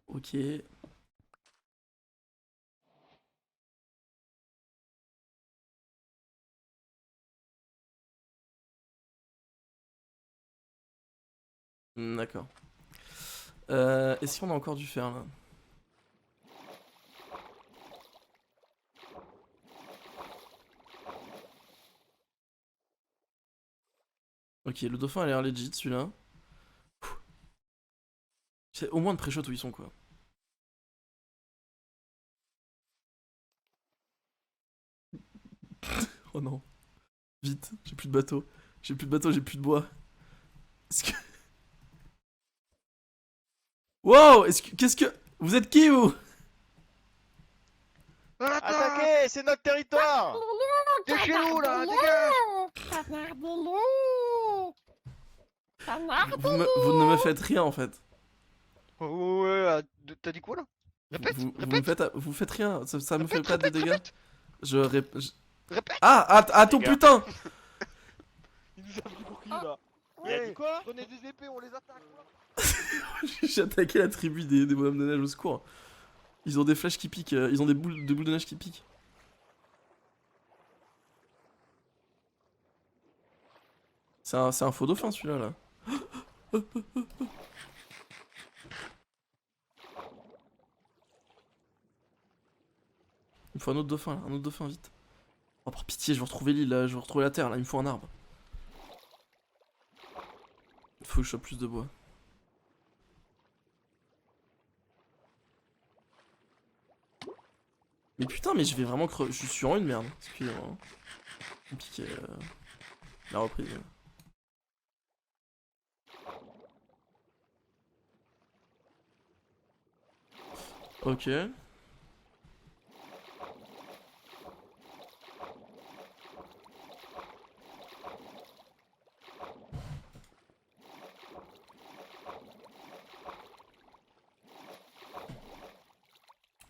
Ok. D'accord. Est-ce qu'on a encore du fer là? Ok, le dauphin a l'air legit celui-là. C'est au moins de pré-shot où ils sont quoi. Oh non. Vite, j'ai plus de bateau. J'ai plus de bateau, j'ai plus de bois. Est-ce que... Wow, qu'est-ce que... Vous êtes qui vous? Attaquez, c'est notre territoire. T'es chez nous là, dégage. Vous ne me faites rien en fait. Ouais, t'as dit quoi là? Répète, répète, Vous faites rien, ça me fait répète, pas de répète, dégâts. répète, répète. Ah, ton Les gars. putain. Il nous a pris pour qui Ah. là? Il a dit quoi? Prenez des épées, on les attaque. J'ai attaqué la tribu des bonhommes de neige au secours. Ils ont des flèches qui piquent, ils ont des boules de neige qui piquent. C'est un faux dauphin celui-là là. Il me faut un autre dauphin là, un autre dauphin vite. Oh par pitié, je veux retrouver l'île, je veux retrouver la terre là, il me faut un arbre. Il faut que je chope plus de bois. Mais putain, mais je vais vraiment crever. Je suis en une merde. Excusez-moi. Hein. Compliqué. La reprise. Ok.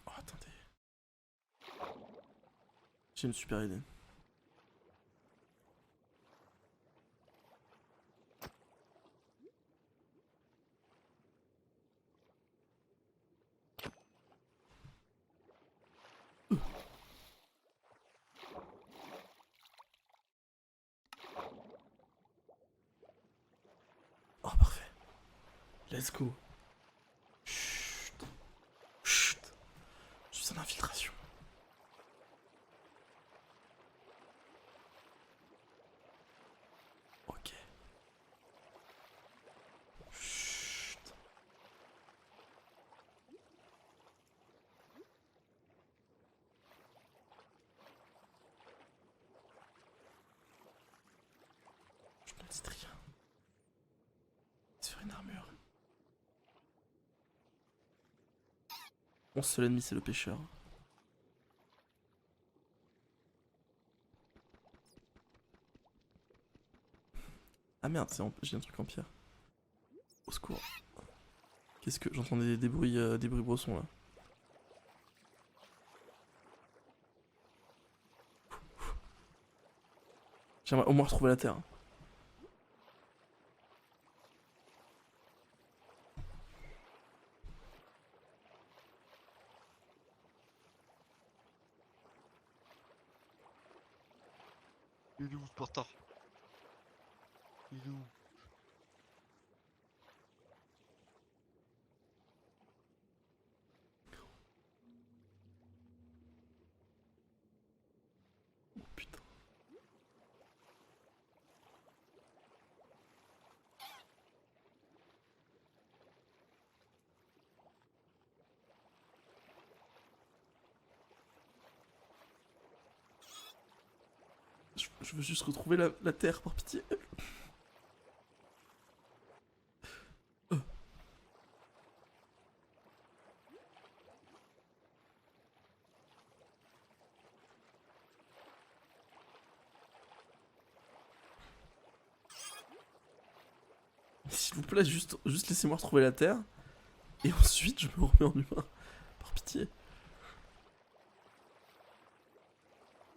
Oh, attendez. J'ai une super idée. Oh, parfait. Let's go. Chut. Chut. Je suis en infiltration. Ok. Chut. Je ne dis rien. Sur une armure. Mon seul ennemi, c'est le pêcheur. Ah merde, j'ai un truc en pierre. Au secours. Qu'est-ce que... J'entends des bruits brossons là. J'aimerais au moins retrouver la terre. Il est où, Sparta? Il est où? Oh putain. Je veux juste retrouver la terre, par pitié. S'il vous plaît, juste laissez-moi retrouver la terre. Et ensuite, je me remets en humain. Par pitié.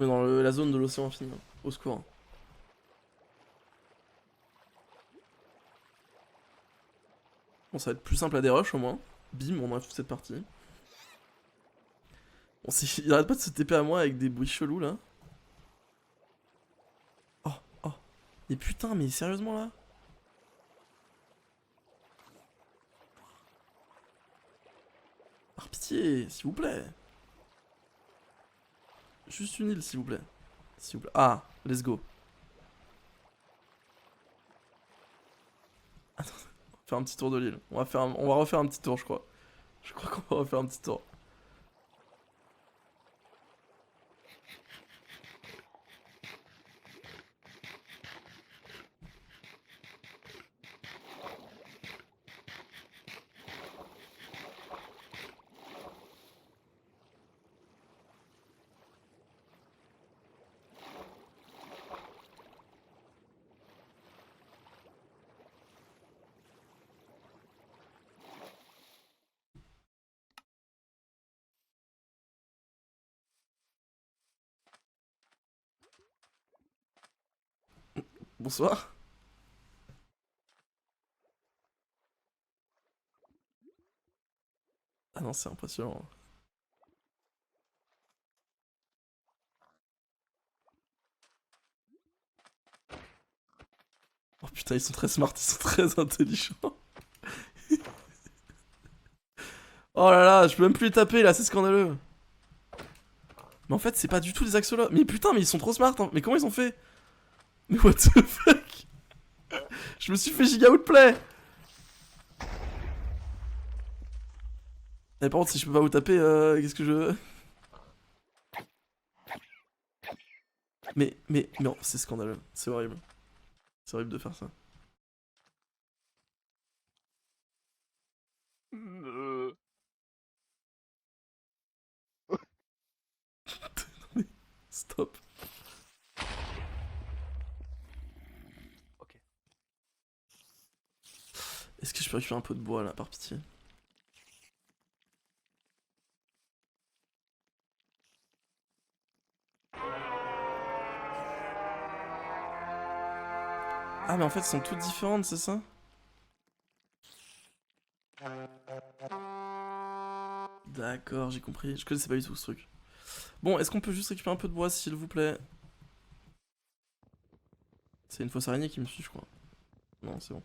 Mais dans la zone de l'océan infini. Hein. Au secours. Hein. Bon, ça va être plus simple à des rushs au moins. Bim, on enlève toute cette partie. Bon, il arrête pas de se TP à moi avec des bruits chelous là. Oh, oh. Mais putain, mais sérieusement là? Par pitié, s'il vous plaît. Juste une île, s'il vous plaît. S'il vous plaît. Ah, let's go. Attends, on va faire un petit tour de l'île. On va refaire un petit tour, je crois. Je crois qu'on va refaire un petit tour. Bonsoir. Ah non, c'est impressionnant. Oh putain, ils sont très smart, ils sont très intelligents. Oh là là, je peux même plus les taper là, c'est scandaleux. Mais en fait, c'est pas du tout des axolotes. Mais putain, mais ils sont trop smart. Hein. Mais comment ils ont fait? Mais what the fuck? Je me suis fait giga outplay. Mais par contre, si je peux pas vous taper, qu'est-ce que je... Mais non, c'est scandaleux. C'est horrible. C'est horrible de faire ça. Stop. Ok. Est-ce que je peux récupérer un peu de bois là, par pitié? Ah, mais en fait, elles sont toutes différentes, c'est ça? D'accord, j'ai compris. Je connaissais pas du tout ce truc. Bon, est-ce qu'on peut juste récupérer un peu de bois, s'il vous plaît? C'est une fausse araignée qui me suit, je crois. Non, c'est bon.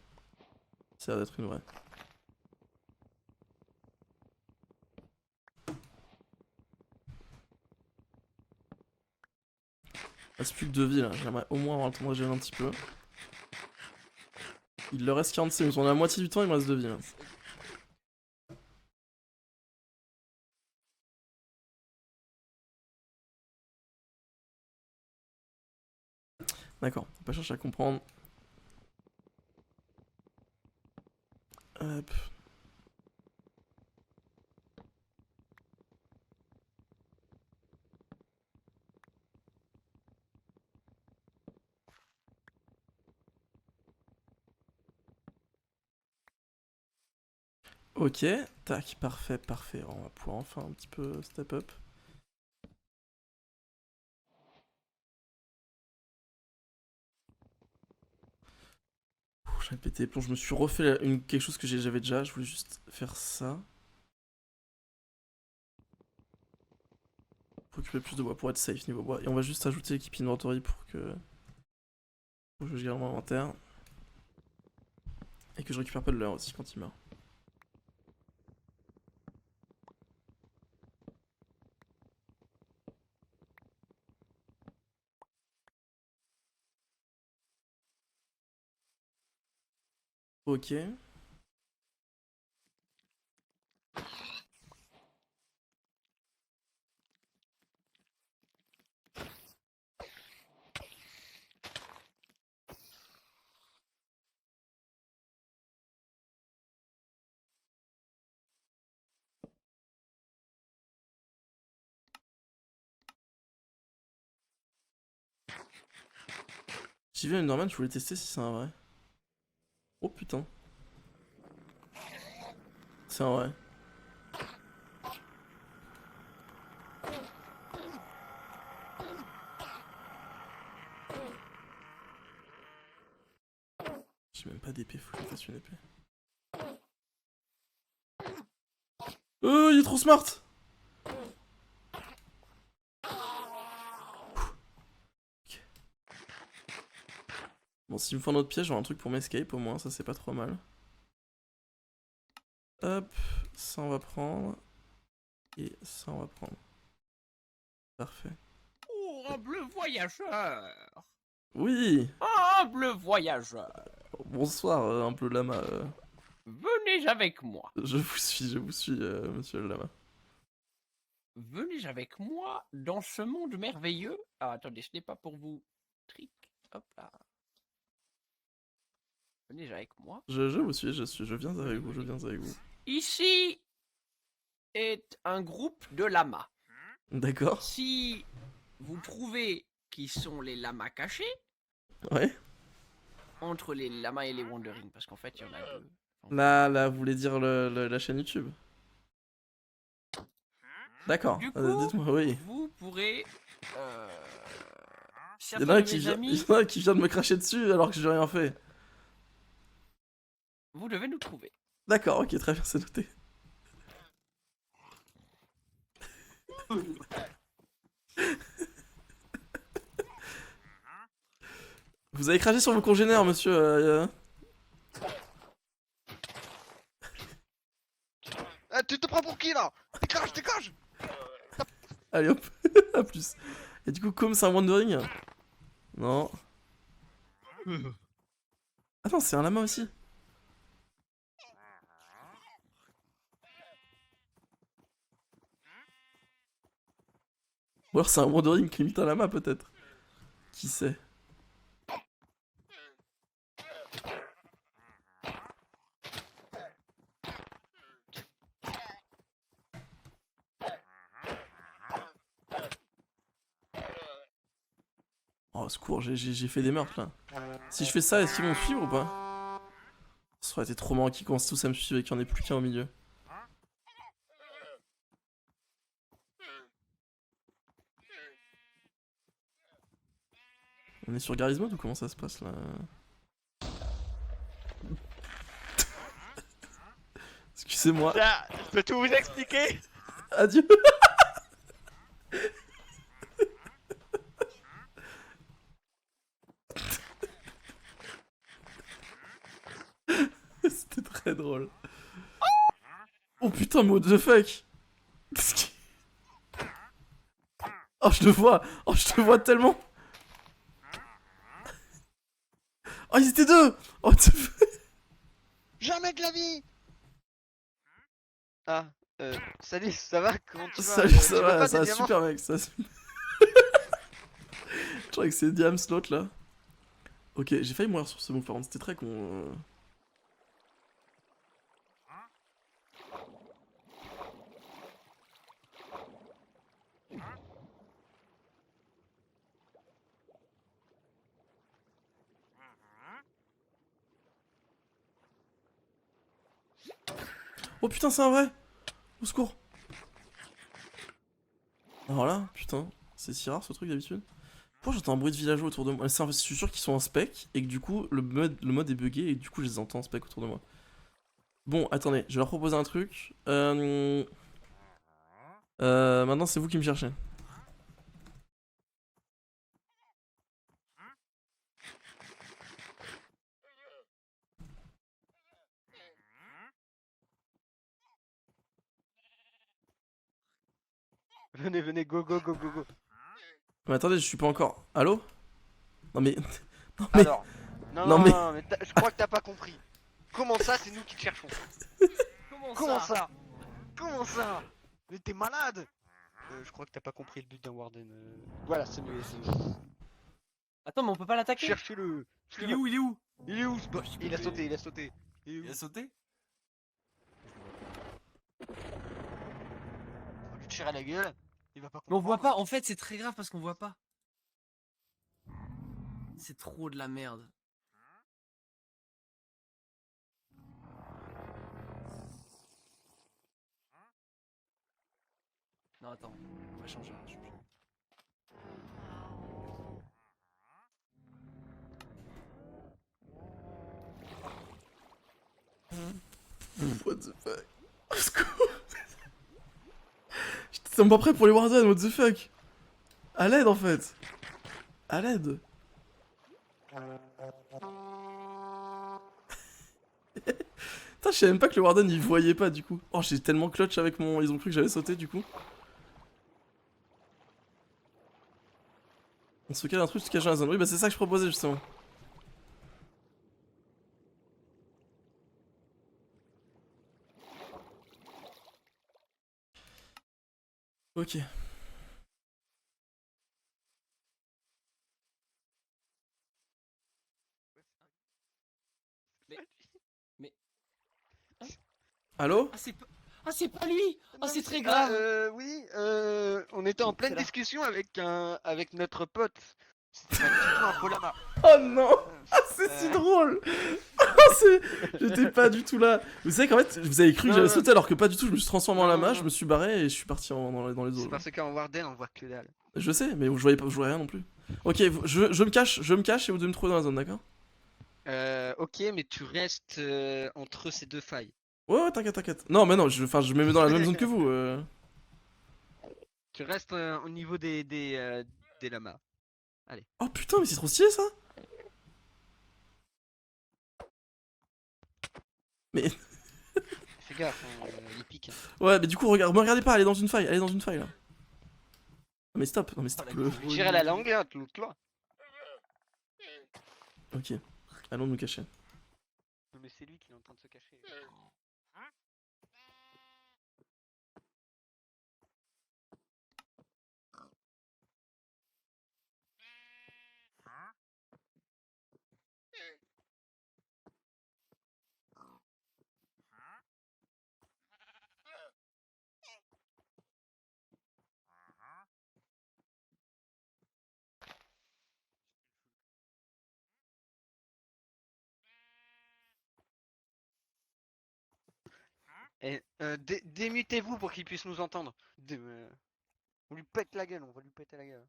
Ça a l'air d'être une vraie. Il reste plus que 2 vies là. J'aimerais au moins avoir le temps de régénérer un petit peu. Il leur reste 46 minutes. On a la moitié du temps, il me reste 2 vies là. D'accord, on va pas chercher à comprendre. Hop. Ok, tac, parfait, parfait. On va pouvoir enfin un petit peu step up. J'ai pété les plombs, je me suis refait quelque chose que j'avais déjà, je voulais juste faire ça. Pour occuper plus de bois, pour être safe niveau bois. Et on va juste ajouter l'équipe inventory pour que je garde mon inventaire. Et que je récupère pas de l'heure aussi quand il meurt. Ok. J'ai vu un Enderman, je voulais tester si c'est un vrai. Oh putain. C'est un vrai. J'ai même pas d'épée, faut que je me fasse une épée. Il est trop smart! Ok. Bon, s'il me faut un autre piège, j'aurai un truc pour m'escape au moins, ça c'est pas trop mal. Hop, ça on va prendre. Et ça on va prendre. Parfait. Oh, humble voyageur! Oui! Humble voyageur! Bonsoir, un peu lama. Venez avec moi. Je vous suis, monsieur le lama. Venez avec moi dans ce monde merveilleux. Ah, attendez, ce n'est pas pour vous. Trick. Hop là. Venez avec moi. Je vous suis, je viens avec vous, je viens avec vous. Ici est un groupe de lamas. D'accord. Si vous trouvez qui sont les lamas cachés, Ouais. entre les lamas et les wandering, parce qu'en fait, il y en a deux. Là, vous voulez dire la chaîne YouTube? D'accord. Du coup, Dites-moi, oui. vous pourrez... Il y en a un certains de mes amis, il y en a un qui vient de me cracher dessus alors que j'ai rien fait. vous devez nous trouver. D'accord, ok, très bien, c'est noté. Vous avez craché sur vos congénères, monsieur. Ah, tu te prends pour qui là? Décroche, décroche! Allez hop, à plus. Et du coup, comme c'est un wandering. Non. Ah non, c'est un lama aussi. Ou alors c'est un wandering qui imite un lama peut-être. Qui sait? Oh, au secours, j'ai fait des meurtres là. Si je fais ça, est-ce qu'ils vont me suivre ou pas? Ça aurait été trop marrant qu'ils commencent tous à me suivre et qu'il n'y en ait plus qu'un au milieu. On est sur Garry's Mod ou comment ça se passe là? Excusez-moi. Ça, je peux tout vous expliquer? Adieu. C'était très drôle. Oh putain, mais what the fuck? Oh, je te vois. Oh, je te vois tellement. Oh, ils étaient deux. Oh, Jamais de la vie! Ah, salut, ça va? Comment tu vas? Salut, Tu ça veux va, pas ça des va diamants? super mec, ça. Je crois que c'est Diams l'autre là. Ok, j'ai failli mourir sur ce move par contre, c'était très con. Oh putain, c'est un vrai. Au secours. Alors là, putain, c'est si rare ce truc d'habitude. Pourquoi j'entends un bruit de villageois autour de moi? Je suis sûr qu'ils sont en spec et que du coup le mode est bugué et du coup je les entends en spec autour de moi. Bon, attendez, je vais leur proposer un truc. Maintenant c'est vous qui me cherchez. Venez, venez, go, go, go, go, go. Mais attendez, je suis pas encore. Allô? Non mais. Non mais. Alors, non, Non, non, mais- non, mais je crois que t'as pas compris. Comment ça, c'est nous qui te cherchons? Comment ça? Comment ça? Mais t'es malade? Je crois que t'as pas compris le but d'un Warden. Voilà, c'est mieux. Attends, mais on peut pas l'attaquer? Cherchez-le. Il est où? Il est où? Il est où ce bo- Il a sauté, il a sauté. Il est où? Il a sauté? On va lui tirer à la gueule. Il va pas Mais on voit comprendre. pas, en fait c'est très grave parce qu'on voit pas. C'est trop de la merde. Non attends, on va changer. What the fuck? Au secours. Ils sont pas prêts pour les Warzone, what the fuck? À l'aide en fait. À l'aide. Putain, je savais même pas que le Warden il voyait pas du coup. Oh, j'ai tellement clutch avec mon. Ils ont cru que j'allais sauter du coup. On se cale un truc, se cache dans la zone. Oui, bah c'est ça que je proposais justement. Ok. Allô? Ah c'est pas lui. Ah Non, c'est mais très grave. oui, on était en pleine C'est là. discussion avec notre pote. C'était pas du tout un Polama. Oh non! Ah, c'est si drôle! Ah, j'étais pas du tout là. Vous savez qu'en fait, vous avez cru que Non, j'allais non. sauter alors que pas du tout, je me suis transformé en Non, lama, non. je me suis barré et je suis parti dans les C'est eaux. parce qu'en Warden, on voit que dalle. Je sais, mais je voyais pas, je voyais rien non plus. Ok, je me cache et vous devez me trouver dans la zone, d'accord? Ok, mais tu restes entre ces deux failles. Ouais, t'inquiète, t'inquiète. Non, mais non, je me mets dans la même zone que vous. Tu restes au niveau des lamas. Oh putain, mais c'est trop stylé ça! Mais. Fais gaffe, il pique. Ouais, mais du coup, me regardez pas, allez dans une faille, allez dans une faille là. Non, mais stop, non, mais stop le. Tirer la langue, là, tout là. Ok, allons nous cacher. Mais c'est lui qui est en train de se cacher. Et démutez-vous pour qu'il puisse nous entendre. On lui pète la gueule, on va lui péter la gueule.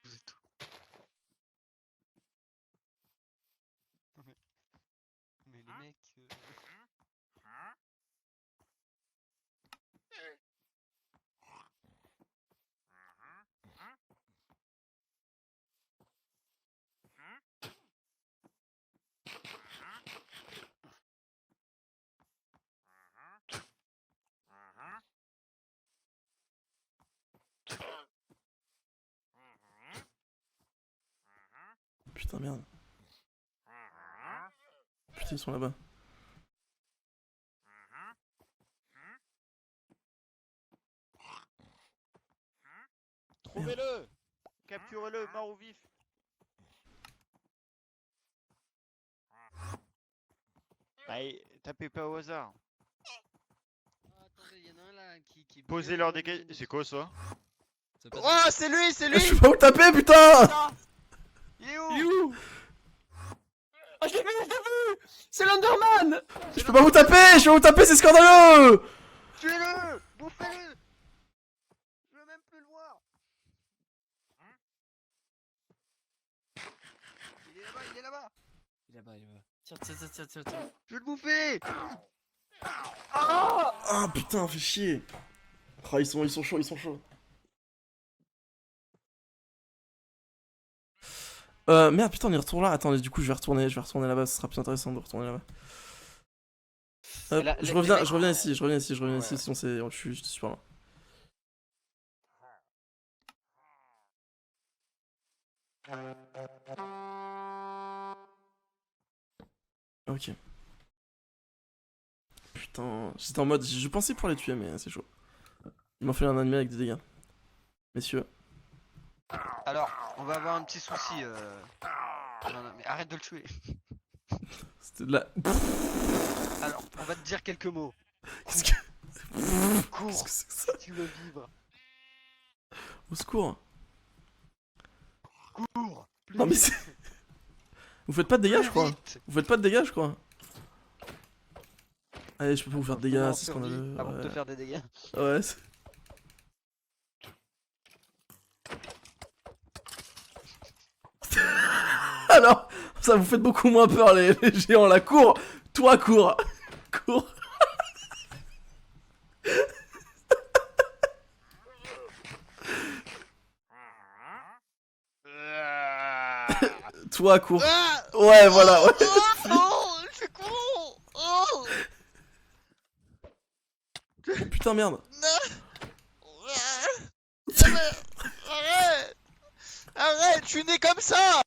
Vous êtes où? Mais les mecs. Putain, merde. Putain, ils sont là-bas. Trouvez-le! Capturez-le, mort ou vif. Bah, tapez pas au hasard. Attendez, y'en a un là qui Posez-leur des questions. C'est quoi ça? Oh, c'est lui, c'est Je sais lui. pas où taper, putain. Il est où? Oh, je l'ai vu. C'est l'Underman. Je peux pas vous taper, je sais pas où taper, c'est scandaleux. Tuez-le! Bouffez-le! Je veux même plus le voir! Il est là-bas, il est là-bas! Il est là-bas. Tiens. Je veux le bouffer! Ah putain, fait chier. Ah, ils sont chauds, ils sont chauds. Merde, putain, on y retourne là. Attendez, du coup, je vais retourner là-bas. Ce sera plus intéressant de retourner là-bas. Hop, Là, je les reviens mecs- ici, Ouais. sinon je suis super loin. Ok. Putain, j'étais en mode, je pensais pour les tuer, mais c'est chaud. Ils m'ont fait un animal avec des dégâts. Messieurs. Alors, on va avoir un petit souci. Non, mais arrête de le tuer. C'était de la... Alors, on va te dire quelques mots. Qu'est-ce que... Qu'est-ce Cours que c'est que ça? si tu veux vivre. Au secours. Cours! Plus Non mais vite, c'est... Vous faites pas de dégâts, plus je crois. vite. Vous faites pas de dégâts, je crois. Allez, je peux pas vous faire de dégâts, Comment on c'est survit scandaleux. avant de te Ouais, faire des dégâts. ouais Alors, ça vous fait beaucoup moins peur, les géants, là. Cours. Toi, cours. Cours. Toi, cours. Ah! Ouais, voilà, ouais. Oh, c'est con! Oh! Oh, putain, merde. Arrête! Arrête, je suis né comme ça!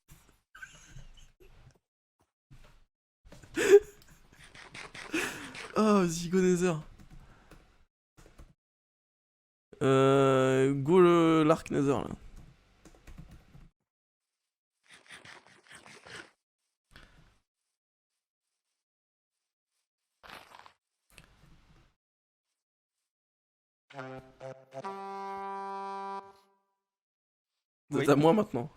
Oh, Zigo Nether. Go l'arc Nether, là. Vous êtes Oui. à moi maintenant.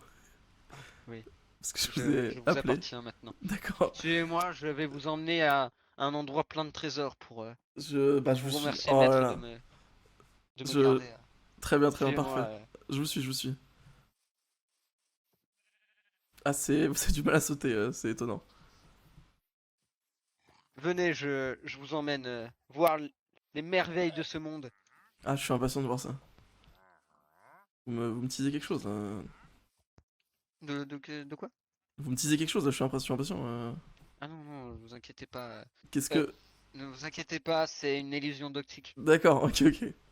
Oui. Parce que je Je vous ai vous appelé. appartiens maintenant. D'accord. Suivez-moi, je vais vous emmener à un endroit plein de trésors pour Je vous vous suis. remercier, Oh maître, là là. de me Je- garder. Très bien, Suivez-moi, parfait. Je vous suis. Ah, vous avez du mal à sauter, c'est étonnant. Venez, je vous emmène voir les merveilles de ce monde. Ah, je suis impatient de voir ça. Vous me teasez quelque chose, là. De quoi? Vous me teasez quelque chose, là, je suis impatient. Ah non, non, ne vous inquiétez pas. Qu'est-ce que... Ne vous inquiétez pas, c'est une illusion d'optique. D'accord, ok.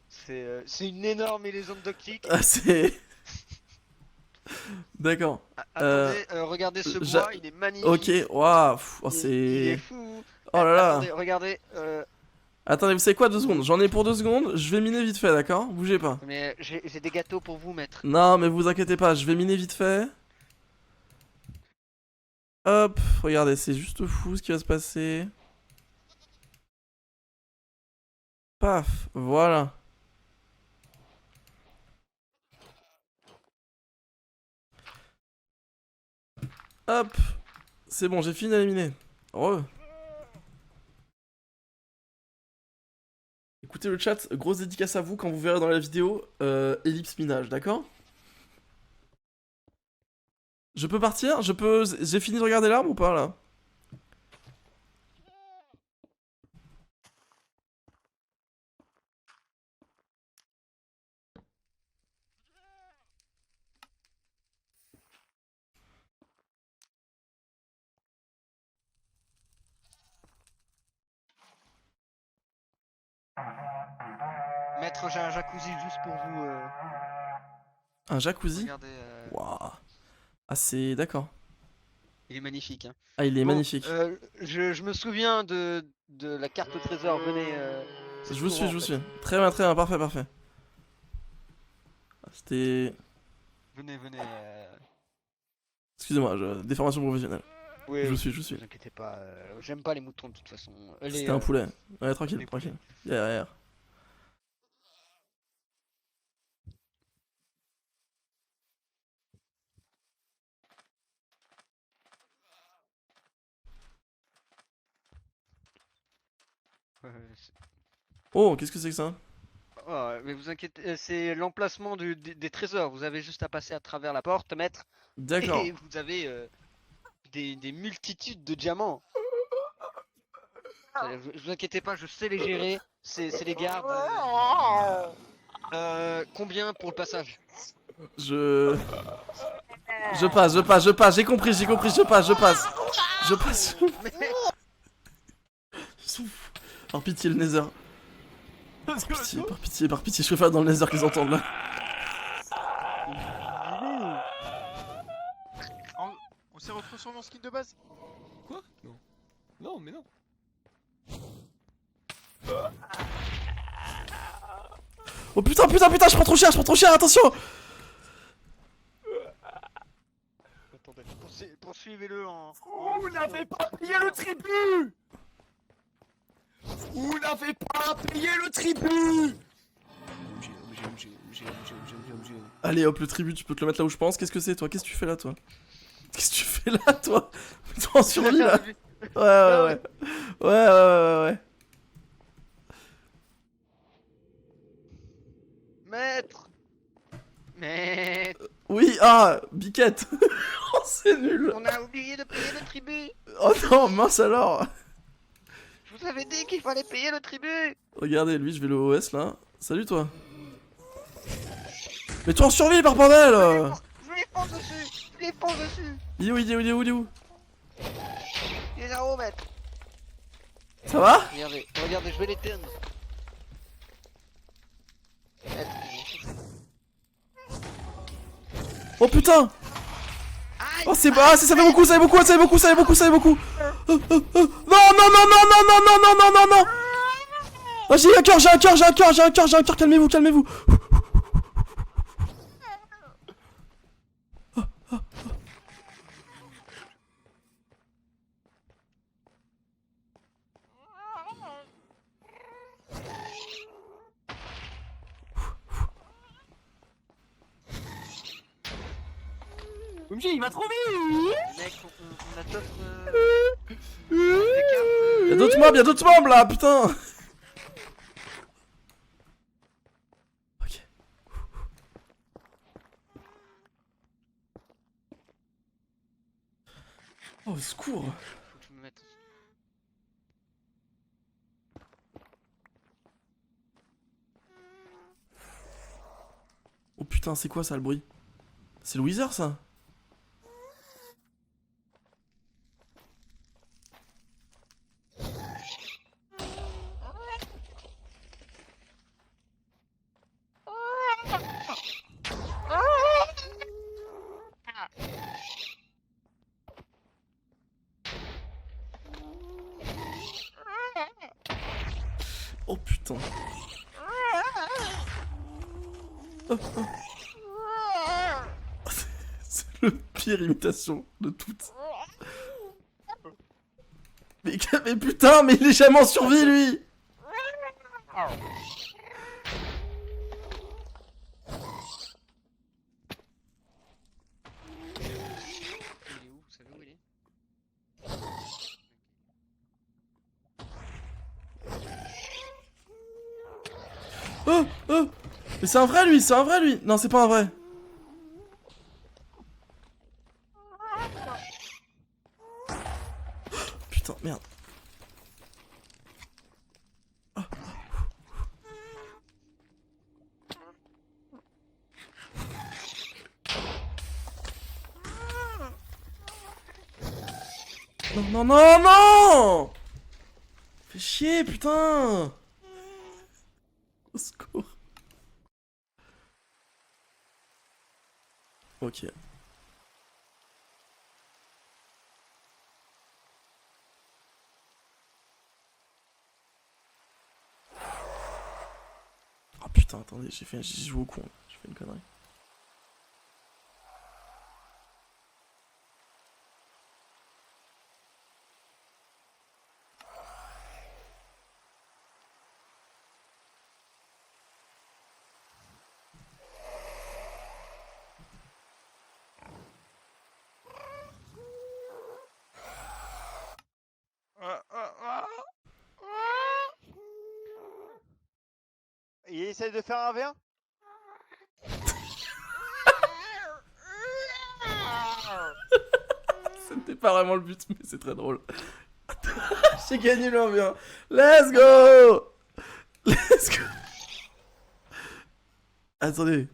C'est une énorme illusion d'optique. Ah, c'est... D'accord. Attendez, regardez ce bois, il est magnifique. Ok, waouh, oh, Il est c'est... fou. Oh là là. Attendez, regardez. Attendez, vous savez quoi, 2 secondes. J'en ai pour 2 secondes, je vais miner vite fait, d'accord? Bougez pas. Mais j'ai des gâteaux pour vous, maître. Non, mais vous inquiétez pas, je vais miner vite fait. Hop, regardez, c'est juste fou ce qui va se passer. Paf, voilà. Hop, c'est bon, j'ai fini à miner. Re. Écoutez le chat, grosse dédicace à vous quand vous verrez dans la vidéo ellipse minage, d'accord? Je peux partir? J'ai fini de regarder l'arme ou pas là? Maître, j'ai un jacuzzi juste pour vous. Un jacuzzi? Regardez, Waouh. Ah, c'est... D'accord. il est magnifique. Hein. Ah, il est Bon, magnifique. Je me souviens de la carte au trésor. Venez. c'est Je vous souvent, suis, en fait. Très bien, parfait. Ah, c'était... Venez, venez. Excusez-moi, déformation professionnelle. Oui, Je oui, suis. Ne vous inquiétez pas, j'aime pas les moutons de toute façon. C'était un poulet. Ouais, tranquille, les tranquille. Derrière. Oh, qu'est-ce que c'est que ça? Oh, mais vous inquiétez, c'est l'emplacement des trésors. Vous avez juste à passer à travers la porte, maître, D'accord. et vous avez des multitudes de diamants. Vous inquiétez pas, je sais les gérer. C'est les gardes. Combien pour le passage? Je passe, j'ai compris, je passe. Je passe. Souffle. Par pitié, le Nether. Par pitié, je préfère dans le Nether qu'ils entendent là. On s'est retrouvé sur mon skin de base. Quoi? Non. Non, mais non. Oh putain, je prends trop cher, attention! Attendez, poursuivez-le en. Vous n'avez pas payé le tribut. Vous n'avez pas payé le tribut. Allez hop, le tribut, tu peux te le mettre là où je pense. Qu'est-ce que c'est toi? Qu'est-ce que tu fais là toi? Qu'est-ce que tu fais là toi? Toi en survie là? Ouais. Maître. Maître. Oui, ah, biquette. Oh, c'est nul. On a oublié de payer le tribut. Oh non, mince alors. Je vous avais dit qu'il fallait payer le tribut. Regardez, lui, je vais le OS là. Salut toi. Mais toi en survie, par bordel. Je lui fonce dessus. Je lui fonce dessus. Il est où? Il est là-haut, maître. Ça va? Regardez, je vais l'éteindre. Maître. Oh putain. Oh c'est bas, ça fait beaucoup. Non. Oh, j'ai un cœur, calmez-vous. Omg, il va trop vite. Mec, on a d'autres. Y'a d'autres mobs là, putain. Ok. Oh, au secours. Faut que je me mette. Oh putain, c'est quoi ça le bruit? C'est le Wither ça? Oh putain. C'est le pire imitation de toutes. Mais putain, mais il est jamais en survie lui. Il est où? Vous savez où il est? Oh. Mais c'est un vrai lui. Non, c'est pas un vrai. Putain, merde. Non. Fais chier, putain. Au secours. Ok. Oh putain, attendez, j'ai joué au con, j'ai fait une connerie. essaye de faire un V1? C'était pas vraiment le but, mais c'est très drôle. J'ai gagné le 1v1. Let's go! Let's go! Attendez.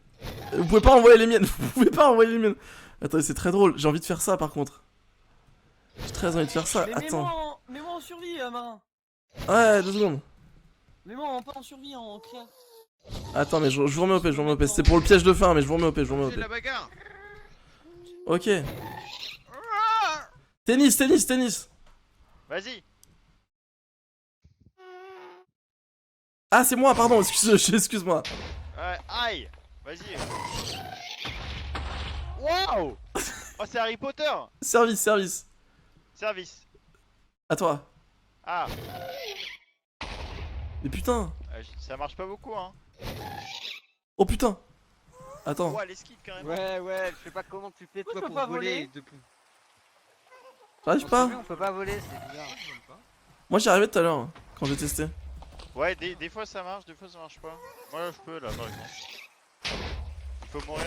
Vous pouvez pas envoyer les miennes. Vous pouvez pas envoyer les miennes. Attendez, c'est très drôle. J'ai envie de faire ça par contre. J'ai très envie de faire ça. Mais Attends. mets-moi en survie, marin. Ouais, 2 secondes. Mets-moi pas en survie, en créa. Attends, mais je vous remets au P, je vous remets au P. C'était pour le piège de fin, mais je vous remets au P, je vous remets au C'est P. la bagarre. Ok. Tennis, tennis, tennis. Vas-y. Ah, c'est moi, pardon, excuse-moi. Ouais, aïe. Vas-y. Waouh. Oh, c'est Harry Potter. Service, service. Service. À toi. Ah, Mais putain. ça marche pas beaucoup, hein. Oh putain. Attends. Ouah, les skis carrément. Ouais, je sais pas comment tu fais Pourquoi toi je pour peux pas voler. voler J'arrive pas. On peut pas voler, c'est bizarre. Moi j'y arrivais tout à l'heure, hein, quand j'ai testé. Ouais, des fois ça marche, des fois ça marche pas. Moi je peux là par exemple. Il faut mourir.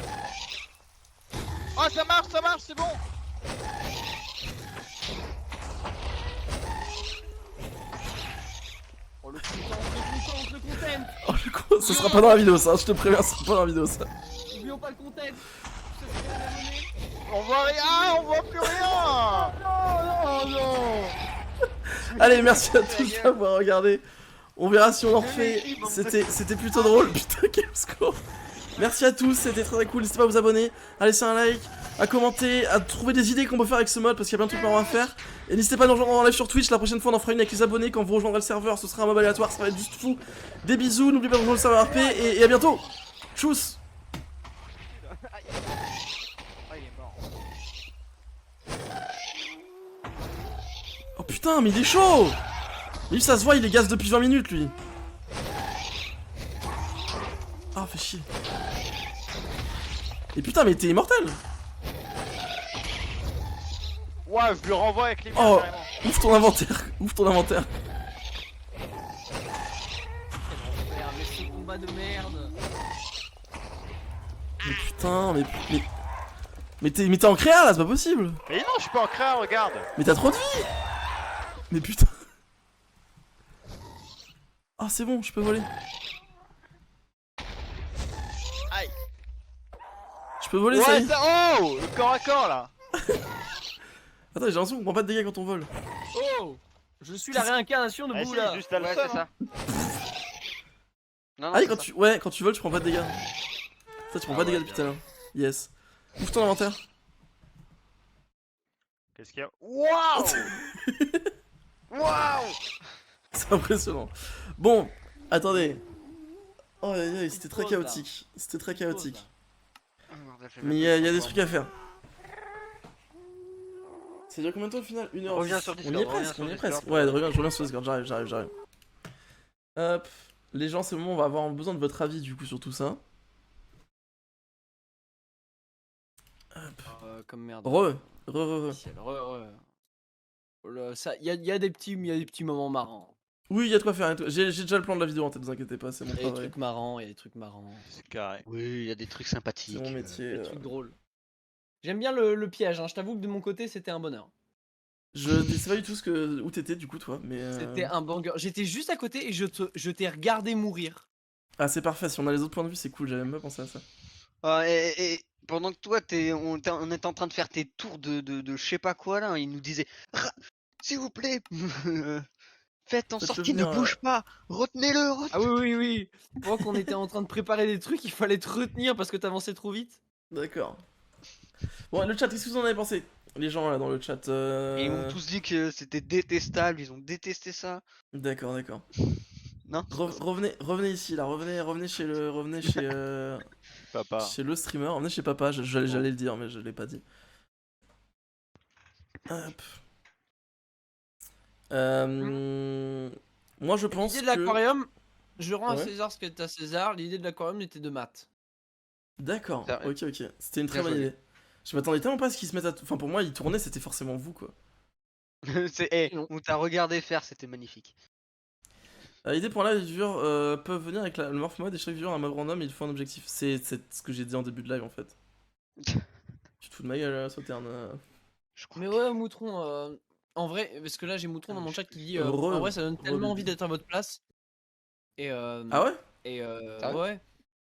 Oh, ça marche, c'est bon. Oh le content. Oh le con, ça sera pas dans la vidéo ça, je te préviens, ça sera pas dans la vidéo ça. N'oublions pas le content. On voit rien, on voit plus rien. Allez, merci à tous d'avoir regardé. On verra si on en refait. C'était plutôt drôle. Putain, quel score. Merci à tous, c'était très cool. N'hésitez pas à vous abonner, à laisser un like, à commenter, à trouver des idées qu'on peut faire avec ce mode parce qu'il y a plein de trucs marrants à faire. Et n'hésitez pas à nous rejoindre en live sur Twitch. La prochaine fois, on en fera une avec les abonnés. Quand vous rejoindrez le serveur, ce sera un mob aléatoire. Ça va être juste fou. Des bisous, n'oubliez pas de rejoindre le serveur RP et à bientôt. Tchuss. il est mort. Oh putain, mais il est chaud. Lui, ça se voit, il est gaz depuis 20 minutes, lui. Ah, fait chier. Et putain, mais t'es immortel. Ouais, je le renvoie avec les miens Oh, carrément. ouvre ton inventaire. Ouvre ton inventaire. Mais ce combat de merde. Mais putain, mais t'es en créa là, c'est pas possible. Mais non, je suis pas en créa, regarde. Mais t'as trop de vie. Mais putain. Ah, c'est bon, je peux voler. Aïe. Je peux voler, ça y Ouais, est. ça. Oh, le corps à corps là. Attends, j'ai l'impression qu'on prend pas de dégâts quand on vole. Oh, je suis la réincarnation de Ah, Boo si, là. juste à le Ouais, seum, c'est hein. ça. Non, Ah oui, c'est quand ça. tu voles, tu prends pas de dégâts. Ça, tu prends pas de dégâts depuis tout à l'heure. Yes. Ouvre ton inventaire. Qu'est-ce qu'il y a? Waouh. Waouh. C'est impressionnant. Bon, attendez. Oh, aïe, aïe, c'était très Pause, là. chaotique. C'était très chaotique. Ah, bordel, j'ai Mais même il y pas a des encore. trucs à faire. Ça dure combien de temps au final 1h10. Reviens sur On Discord, y est reviens presque, sur on y est Discord. presque. Ouais, je reviens sur Discord, j'arrive. Hop. Les gens, c'est le moment, on va avoir besoin de votre avis du coup sur tout ça. Hop. Comme merde. Re. Oh là, ça, y a des petits moments marrants. Oui, il y a de quoi faire. J'ai déjà le plan de la vidéo en tête, ne vous inquiétez pas, c'est mon Il y a des travail. trucs marrants, il y a des trucs marrants. C'est carré. Oui, il y a des trucs sympathiques. C'est mon métier. Des trucs drôles. J'aime bien le piège, hein. Je t'avoue que de mon côté c'était un bonheur. Je sais pas du tout où t'étais du coup, toi, mais. C'était un banger. J'étais juste à côté et je t'ai regardé mourir. Ah, c'est parfait, si on a les autres points de vue, c'est cool, j'avais même pas pensé à ça. Ah, et pendant que toi, on était en train de faire tes tours de je sais pas quoi là, il nous disait s'il vous plaît, faites en Faites-le sorte qu'il ne venir, bouge pas, retenez-le. Ah oui. Pendant qu'on était en train de préparer des trucs, il fallait te retenir parce que t'avançais trop vite. D'accord. Bon, le chat, qu'est-ce que vous en avez pensé? Les gens là dans le chat. Et ils m'ont tous dit que c'était détestable, ils ont détesté ça. D'accord. Non Revenez ici là, revenez chez Papa. chez le streamer, revenez chez papa, j'allais le dire mais je l'ai pas dit. Hop. Moi je pense L'idée de que... l'aquarium, je rends à Ouais. César ce qui est à César. L'idée de l'aquarium était de maths. D'accord, Ça- ok, c'était une très Bien bonne joué. idée. Je m'attendais tellement pas à ce qu'ils se mettent à... Enfin pour moi, ils tournaient, c'était forcément vous quoi. On t'a regardé faire, c'était magnifique. Idée pour un live, les viewers peuvent venir avec le morph mode et chaque viewer a un mob random et il faut un objectif. C'est ce que j'ai dit en début de live en fait. Tu te fous de ma gueule, Sauterne. Je crois Mais que- ouais, Moutron, en vrai, parce que là j'ai Moutron dans mon chat qui dit en vrai ça donne tellement envie d'être à votre place. Et Ah ouais? Ah ouais ouais.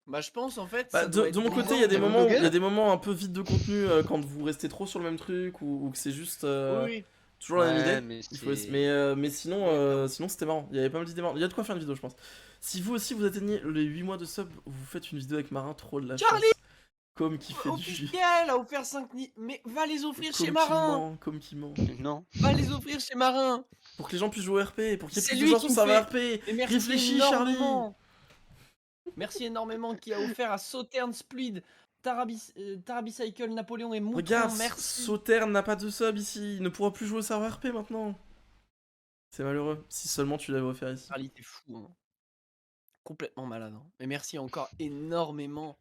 Bah je pense en fait. Bah, ça doit de être mon côté, plaisant il y a des de- moments où il y a des moments un peu vides de contenu quand vous restez trop sur le même truc ou que c'est juste Oui. toujours la même Ouais, idée. mais Mais sinon, Oui, sinon c'était marrant. Il y avait pas mal d'idées marrantes. Il y a de quoi faire une vidéo, je pense. Si vous aussi vous atteignez les 8 mois de sub, vous faites une vidéo avec Marin, trop de la Charlie chance. Comme qui fait du Officiel a offert 5 nids. Mais va les offrir chez Comme qui Marin. ment, comme qui ment. Non. Va les offrir chez Marin. Pour que les gens puissent jouer au RP, pour qu'il y ait C'est plus de lui gens qui sur ça me va fait- RP. Et merci Réfléchis, Charlie. énormément. Merci énormément qui a offert à Sauterne Splid, Tarabicycle, Napoléon et Moutron. Regarde, Merci. Sauterne n'a pas de sub ici. Il ne pourra plus jouer au serveur RP maintenant. C'est malheureux. Si seulement tu l'avais offert ici. Charlie, t'es fou. Hein. Complètement malade. Hein. Et merci encore énormément.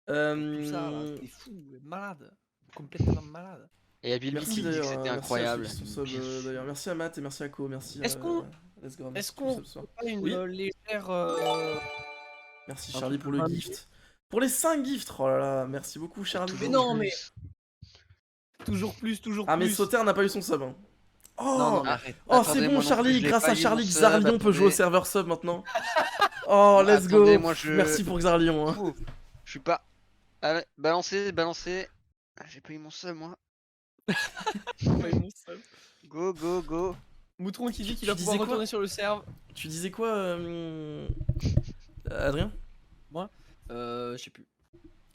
Tout ça, là, t'es fou, malade. Complètement malade. Et à Bilby Merci qui dit que d'ailleurs. c'était Merci à incroyable. ceux qui sont sub, d'ailleurs. Merci à Matt et merci à Ko. Merci Est-ce qu'on- Let's go. Est-ce Merci pour le qu'on sub ce soir. fait une Oui. légère. Merci un Charlie truc pour de le 20 gift. Pour les 5 gifts. Oh là là. Merci beaucoup Charlie. Mais non, mais toujours plus. Ah mais plus. Sauter n'a pas eu son sub. Hein. Oh, Non, non, mais arrête. oh Attendez, c'est moi bon non plus, Charlie, je l'ai grâce pas à eu, Charlie, mon sub, Xarlion peut jouer au attendez. serveur sub maintenant. Oh let's go. Attendez, moi, je- Merci pour Xarlion. Hein. Oh, je suis pas. Ah ouais, balancez. Ah, j'ai pas eu mon sub moi. Go. Moutron qui dit qu'il Tu va pouvoir disais quoi retourner sur le serve. Tu disais quoi Adrien? Je sais plus.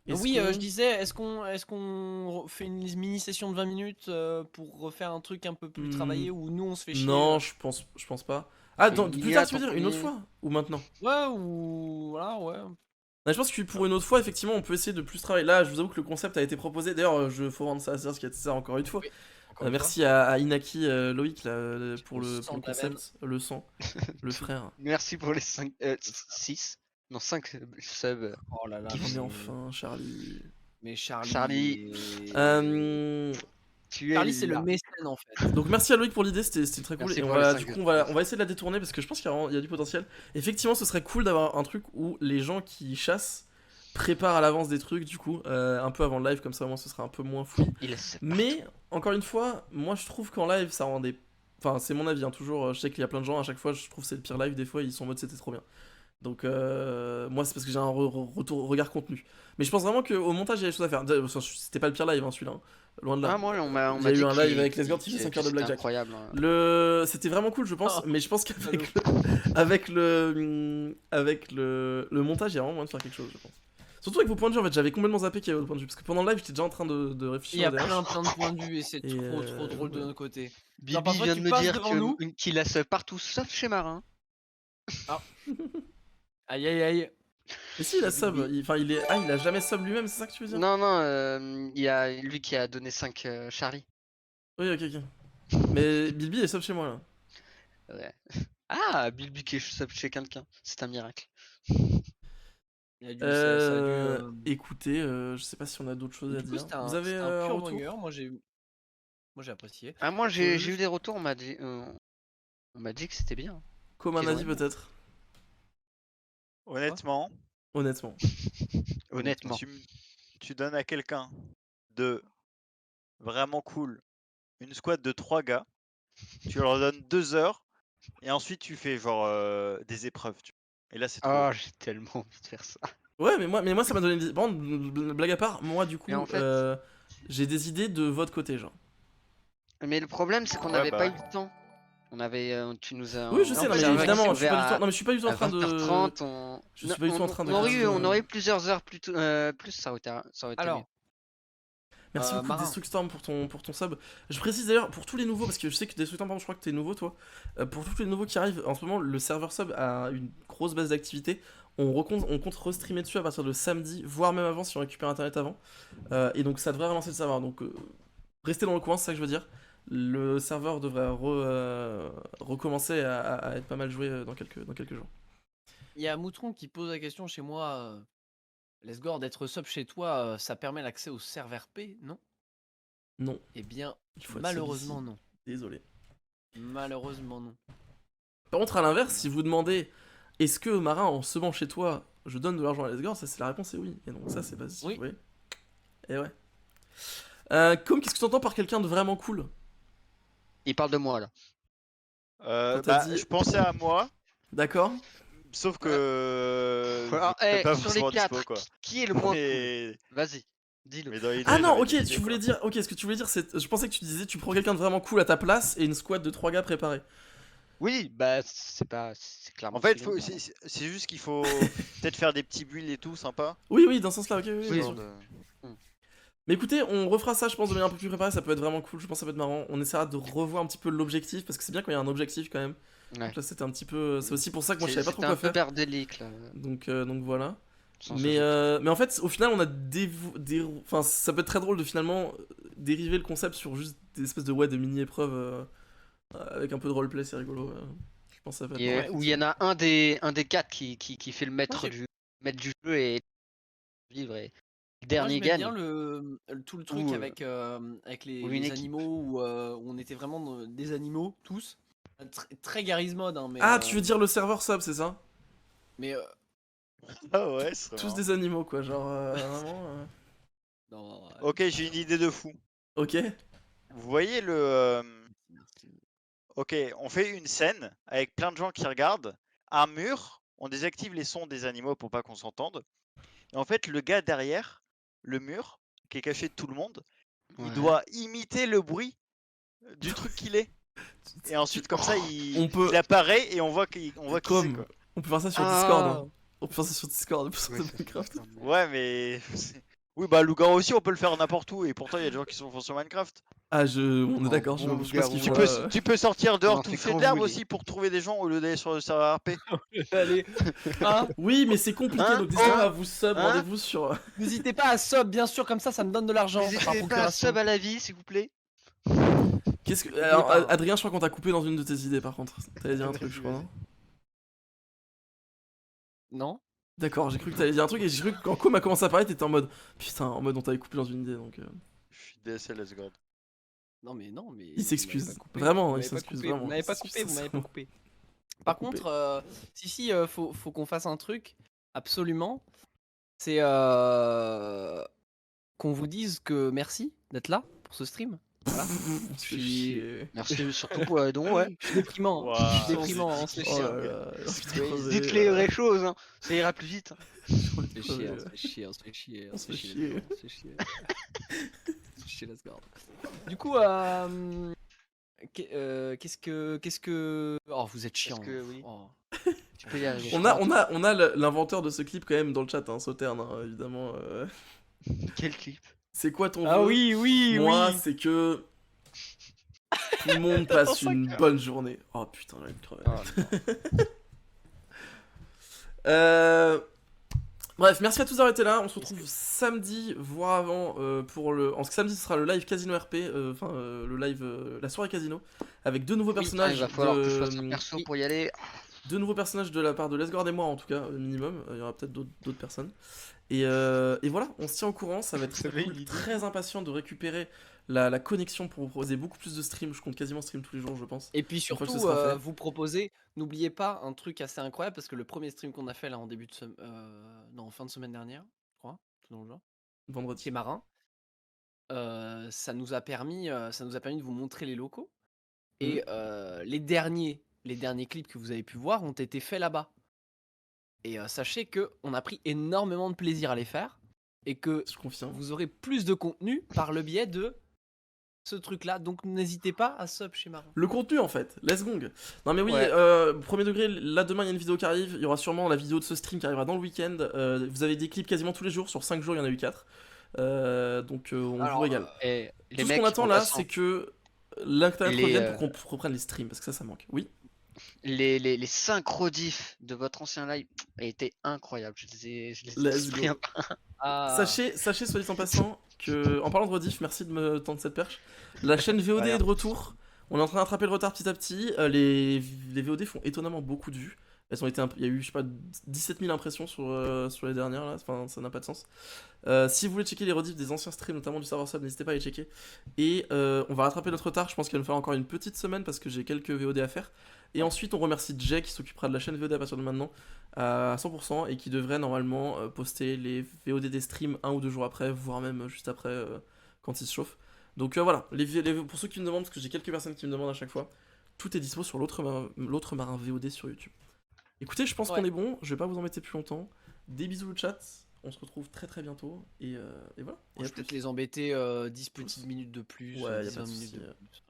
Est-ce Oui, qu'on- je disais, est-ce qu'on fait une mini session de 20 minutes pour refaire un truc un peu plus Hmm. travaillé où nous on se fait chier Non, je pense pas. Ah, Et plus il y tard a tu veux ton dire une autre premier. fois ou maintenant? Ouais, ou. Voilà, ouais. Non, je pense que pour une autre fois, effectivement, on peut essayer de plus travailler. Là, je vous avoue que le concept a été proposé. D'ailleurs, je faut rendre ça à Serge qui a fait ça encore une fois. Oui, encore une Merci à Inaki Loïc là, pour Le le sang de la concept, le sang, le frère. Merci pour les 5. 6. Non, 5 subs. fois. Oh là là. Oh, mais mais- enfin, Charlie. Mais Charlie. Charlie. Tu es Charlie, c'est là. le mécène en fait. Donc merci à Loïc pour l'idée, c'était très cool. Merci Et on pour les va, cinq du coup, gars. on va essayer de la détourner parce que je pense qu'il y a du potentiel. Effectivement, ce serait cool d'avoir un truc où les gens qui chassent préparent à l'avance des trucs, du coup, un peu avant le live, comme ça au moins ce sera un peu moins fouillis. Il est Mais, encore une fois, moi je trouve qu'en live ça rend des. Enfin, c'est mon avis, hein, toujours. Je sais qu'il y a plein de gens, à chaque fois, je trouve que c'est le pire live, des fois ils sont en mode c'était trop bien. Donc, moi c'est parce que j'ai un regard contenu. Mais je pense vraiment qu'au montage il y a des choses à faire. C'était pas le pire live, hein, celui-là. Hein. Loin de là. Ah, moi, on m'a Il y a dit eu un qu'il- live avec Les Gord qui qu'il- fait 5 que heures de c'était blackjack. incroyable. Hein. C'était vraiment cool, je pense, mais je pense qu'avec le montage, il y a vraiment moyen de faire quelque chose, je pense. Surtout avec vos points de vue, en fait, j'avais complètement zappé qu'il y avait d'autres points de vue, parce que pendant le live, j'étais déjà en train de réfléchir. Il y a aux DH. plein de points de vue et c'est Et, trop drôle de ouais. notre côté. Bibi parfois, vient tu de me passes dire devant nous. qu'il a sub partout sauf chez Marin. Aïe aïe aïe. Mais si, il a sub, il a jamais sub lui-même, c'est ça que tu veux dire? Non, il y a lui qui a donné 5 Charlie. Oui, ok. Mais Bilby est sub chez moi, là. Ouais. Ah, Bilby qui est sub chez quelqu'un. C'est un miracle. Il y a dû- ça a dû, Écoutez, je sais pas si on a d'autres choses à du coup, dire. c'était un, Vous avez c'était un un pur retour? banger. Moi j'ai apprécié. Ah, moi j'ai juste- eu des retours, on m'a dit que c'était bien. Comme un Qu'ils avis, auraient- peut-être? Honnêtement, Honnêtement. Honnêtement. tu donnes à quelqu'un de vraiment cool une squad de 3 gars, tu leur donnes 2 heures et ensuite tu fais genre des épreuves. Et là c'est trop. Oh, j'ai tellement envie de faire ça. Ouais, mais moi ça m'a donné une... Par contre, blague à part, moi du coup, Et en fait- j'ai des idées de votre côté, genre. Mais le problème, c'est qu'on Ouais, n'avait bah pas ouais. eu le temps. On avait, tu nous as. Oui, je sais, non, mais serveur qui évidemment, je suis s'ouvrait pas du tout... à- Non, mais je suis pas du tout en À train de... 20h30, on... Je suis pas du tout en train de on aurait dire eu, que- on aurait eu plusieurs heures plus, plus ça aurait été Alors, mieux. Merci beaucoup Marin. Destructstorm pour ton sub. Je précise d'ailleurs pour tous les nouveaux, parce que je sais que Destructstorm, pardon, je crois que t'es nouveau toi. Pour tous les nouveaux qui arrivent, en ce moment le serveur sub a une grosse base d'activité. On compte restreamer dessus à partir de samedi, voire même avant si on récupère internet avant. Et donc ça devrait relancer le serveur. Donc restez dans le coin, c'est ça que je veux dire. Le serveur devrait recommencer à être pas mal joué dans quelques jours. il y a Moutron qui pose la question chez moi. Lesgore, d'être sub chez toi, ça permet l'accès au serveur P, non? Non, Eh bien, il faut être malheureusement sub ici. non. Désolé. Malheureusement non. Par contre, à l'inverse, si vous demandez est-ce que Marin, en semant chez toi, je donne de l'argent à Lesgord? Ça, c'est la réponse, c'est oui. Et donc ça, c'est basique. Oui. Et ouais. Comme qu'est-ce que tu entends par quelqu'un de vraiment cool? Il parle de moi là. Quand t'as dit- Je pensais à moi, D'accord. sauf que Alors, je peux pas sur les forcément 4, dispo, quoi. qui est le moins cool? Mais, Vas-y, dis-le. mais dans l'idée, Ah non, j'avais ok, des idées, tu voulais quoi. dire. Ok, ce que tu voulais dire, c'est. Je pensais que tu disais, tu prends quelqu'un de vraiment cool à ta place et une squad de 3 gars préparés. Oui, bah c'est pas, c'est clairement. En fait, ce que je viens de dire. c'est juste qu'il faut peut-être faire des petits builds et tout, sympa. Oui, oui, dans ce sens-là, ok, oui. Oui, bien genre sûr. de- Mais écoutez, on refera ça, je pense, de manière un peu plus préparée, ça peut être vraiment cool, je pense que ça peut être marrant. On essaiera de revoir un petit peu l'objectif, parce que c'est bien quand il y a un objectif quand même. Ouais. Donc là, c'était un petit peu. C'est aussi pour ça que moi, je C'est- savais pas trop c'était quoi un peu faire. bordélique là. Donc voilà. sans Mais, se mais en fait, au final, on a enfin, ça peut être très drôle de finalement dériver le concept sur juste des espèces de, ouais, de mini-épreuves avec un peu de roleplay, c'est rigolo. Je pense que ça peut être Et, marrant. où il y en a un des 4 qui fait le maître j'ai- maître du jeu et vivre et le Moi, dernier j'aimais gagne. bien tout le truc Ou, avec ou les une équipe. animaux où on était vraiment des animaux, tous. Très Garry's Mod, hein, mais. Ah, tu veux dire le serveur sub, c'est ça? Mais. Ah ouais, c'est Tous marrant. des animaux, quoi, genre vraiment. Non, Ok, j'ai une idée de fou. Ok. Vous voyez Ok, on fait une scène avec plein de gens qui regardent, un mur, on désactive les sons des animaux pour pas qu'on s'entende. Et en fait, le gars derrière le mur, qui est caché de tout le monde, il Ouais. doit imiter le bruit du truc qu'il est. Et ensuite, comme ça, On peut- il apparaît et on voit qui c'est, Comme. quoi. On peut faire ça sur Ah. Discord. Hein. On peut faire ça sur Discord pour Ouais, de ça, c'est Minecraft. pas mal. Ouais, mais oui, bah Loup-garou aussi, on peut le faire n'importe où. Et pourtant, il y a des gens qui sont sur Minecraft. Ah, on est Oh, d'accord, bon je sais pas ce qu'ils loup-garou, font Tu là. peux, tu peux sortir dehors en fait toucher quand de l'herbe vous voulez. aussi pour trouver des gens au lieu d'aller sur le serveur RP. Allez, hein, Oui, mais c'est compliqué, Hein donc n'hésitez Hein pas à vous sub, Hein rendez-vous sur. n'hésitez pas à sub, bien sûr, comme ça me donne de l'argent. par N'hésitez pas à procuration. sub à la vie, s'il vous plaît. Qu'est-ce que. N'oubliez Alors, pas, hein. Adrien, je crois qu'on t'a coupé dans une de tes idées par contre. T'allais dire un Vas-y, truc, je crois, vas-y. non? Non. D'accord, j'ai cru que t'allais dire un truc et j'ai cru que quand Com a commencé à parler, t'étais en mode. Putain, en mode on t'avait coupé dans une idée donc. Je suis DSL, let's go. Non, mais non, mais. Il s'excuse. vous m'avez pas coupé, Vraiment, vous il m'avez pas s'excuse coupé, vraiment. Vous m'avez pas Il coupé, s'excuse vous m'avez pas sincèrement. coupé. Par coupé. contre, faut qu'on fasse un truc, absolument. C'est qu'on vous dise que merci d'être là pour ce stream. Voilà. On se fait Puis- chier. Merci surtout pour les dons, ouais. Je suis déprimant. Waouh, Je suis déprimant, on se fait c'est chier. Oh hein. là là, j'ai envie de Oui, crever, Dites les vraies choses, hein. Ça ira plus vite. On se fait chier, on se fait chier, on se fait chier, On se fait chier. on se fait chier. On se fait chier, let's go. Du coup, qu'est-ce que... Oh, vous êtes chiant. que oui. Oh. Tu peux y arriver. On a l'inventeur de ce clip quand même dans le chat, hein, Sauterne, hein, évidemment. Quel clip? C'est quoi ton Ah vœu? oui, oui, Moi, oui. c'est que tout le monde passe une bonne journée. Oh putain, j'ai crevé. Ah, Bref, merci à tous d'avoir été là. On se retrouve samedi, voire avant, pour le. En samedi, ce sera le live Casino RP, le live, la soirée Casino, avec deux nouveaux personnages. il va falloir que je fasse de... un perso pour y aller. Deux nouveaux personnages de la part de Lesgord et moi, en tout cas, minimum. Il y aura peut-être d'autres personnes. Et voilà, on se tient au courant. Ça va être très cool. Très impatient de récupérer la connexion pour vous proposer beaucoup plus de streams. Je compte quasiment stream tous les jours, je pense. Et puis fois que surtout, ce sera fait. vous proposez, n'oubliez pas un truc assez incroyable, parce que le premier stream qu'on a fait là en début de non, en fin de semaine dernière, je crois, tout dans le genre, Vendredi. chez Marin, ça nous a permis de vous montrer les locaux. Et les derniers clips que vous avez pu voir ont été faits là-bas. Et sachez que on a pris énormément de plaisir à les faire, et que Je confirme. vous aurez plus de contenu par le biais de ce truc-là. Donc n'hésitez pas à sub chez Marin. Le contenu en fait, let's gong. Non mais oui, Ouais. premier degré, là demain il y a une vidéo qui arrive, il y aura sûrement la vidéo de ce stream qui arrivera dans le week-end. Vous avez des clips quasiment tous les jours, sur 5 jours il y en a eu 4. Donc on vous régale. Et les Tout ce mecs, qu'on attend en là, passant, c'est que l'internet Les, revienne pour qu'on reprenne les streams, parce que ça manque. Oui. les synchrodifs de votre ancien live étaient incroyables. Je les ai Let's pris go. un peu. Ah. Sachez, soit dit en passant, que en parlant de rediff, merci de me tendre cette perche. La chaîne VOD Rien. est de retour. On est en train d'attraper le retard petit à petit. Les VOD font étonnamment beaucoup de vues. Elles ont été il y a eu, je sais pas, 17 000 impressions sur les dernières là. Enfin, ça n'a pas de sens. Si vous voulez checker les rediffs des anciens streams, notamment du serveur sub, n'hésitez pas à les checker. Et on va rattraper notre retard. Je pense qu'il va nous falloir encore une petite semaine parce que j'ai quelques VOD à faire. Et ensuite, on remercie Jay qui s'occupera de la chaîne VOD à partir de maintenant à 100% et qui devrait normalement poster les VOD des streams 1 ou 2 jours après, voire même juste après quand il se chauffe. Donc voilà, pour ceux qui me demandent, parce que j'ai quelques personnes qui me demandent à chaque fois, tout est dispo sur l'autre marin VOD sur YouTube. Écoutez, je pense qu'on est bon, je vais pas vous embêter plus longtemps. Des bisous le chat, on se retrouve très très bientôt et voilà. Je vais peut-être les embêter 10 petites minutes de plus, Ouais, y a 10, pas de 20 minutes souci. de plus.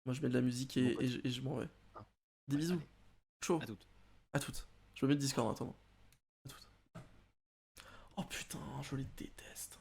Moi je mets de la musique et je m'en vais. Des bisous. Allez, Chaud. à toutes. À toutes. Je me mets le Discord en attendant. À toutes. Oh putain, je les déteste.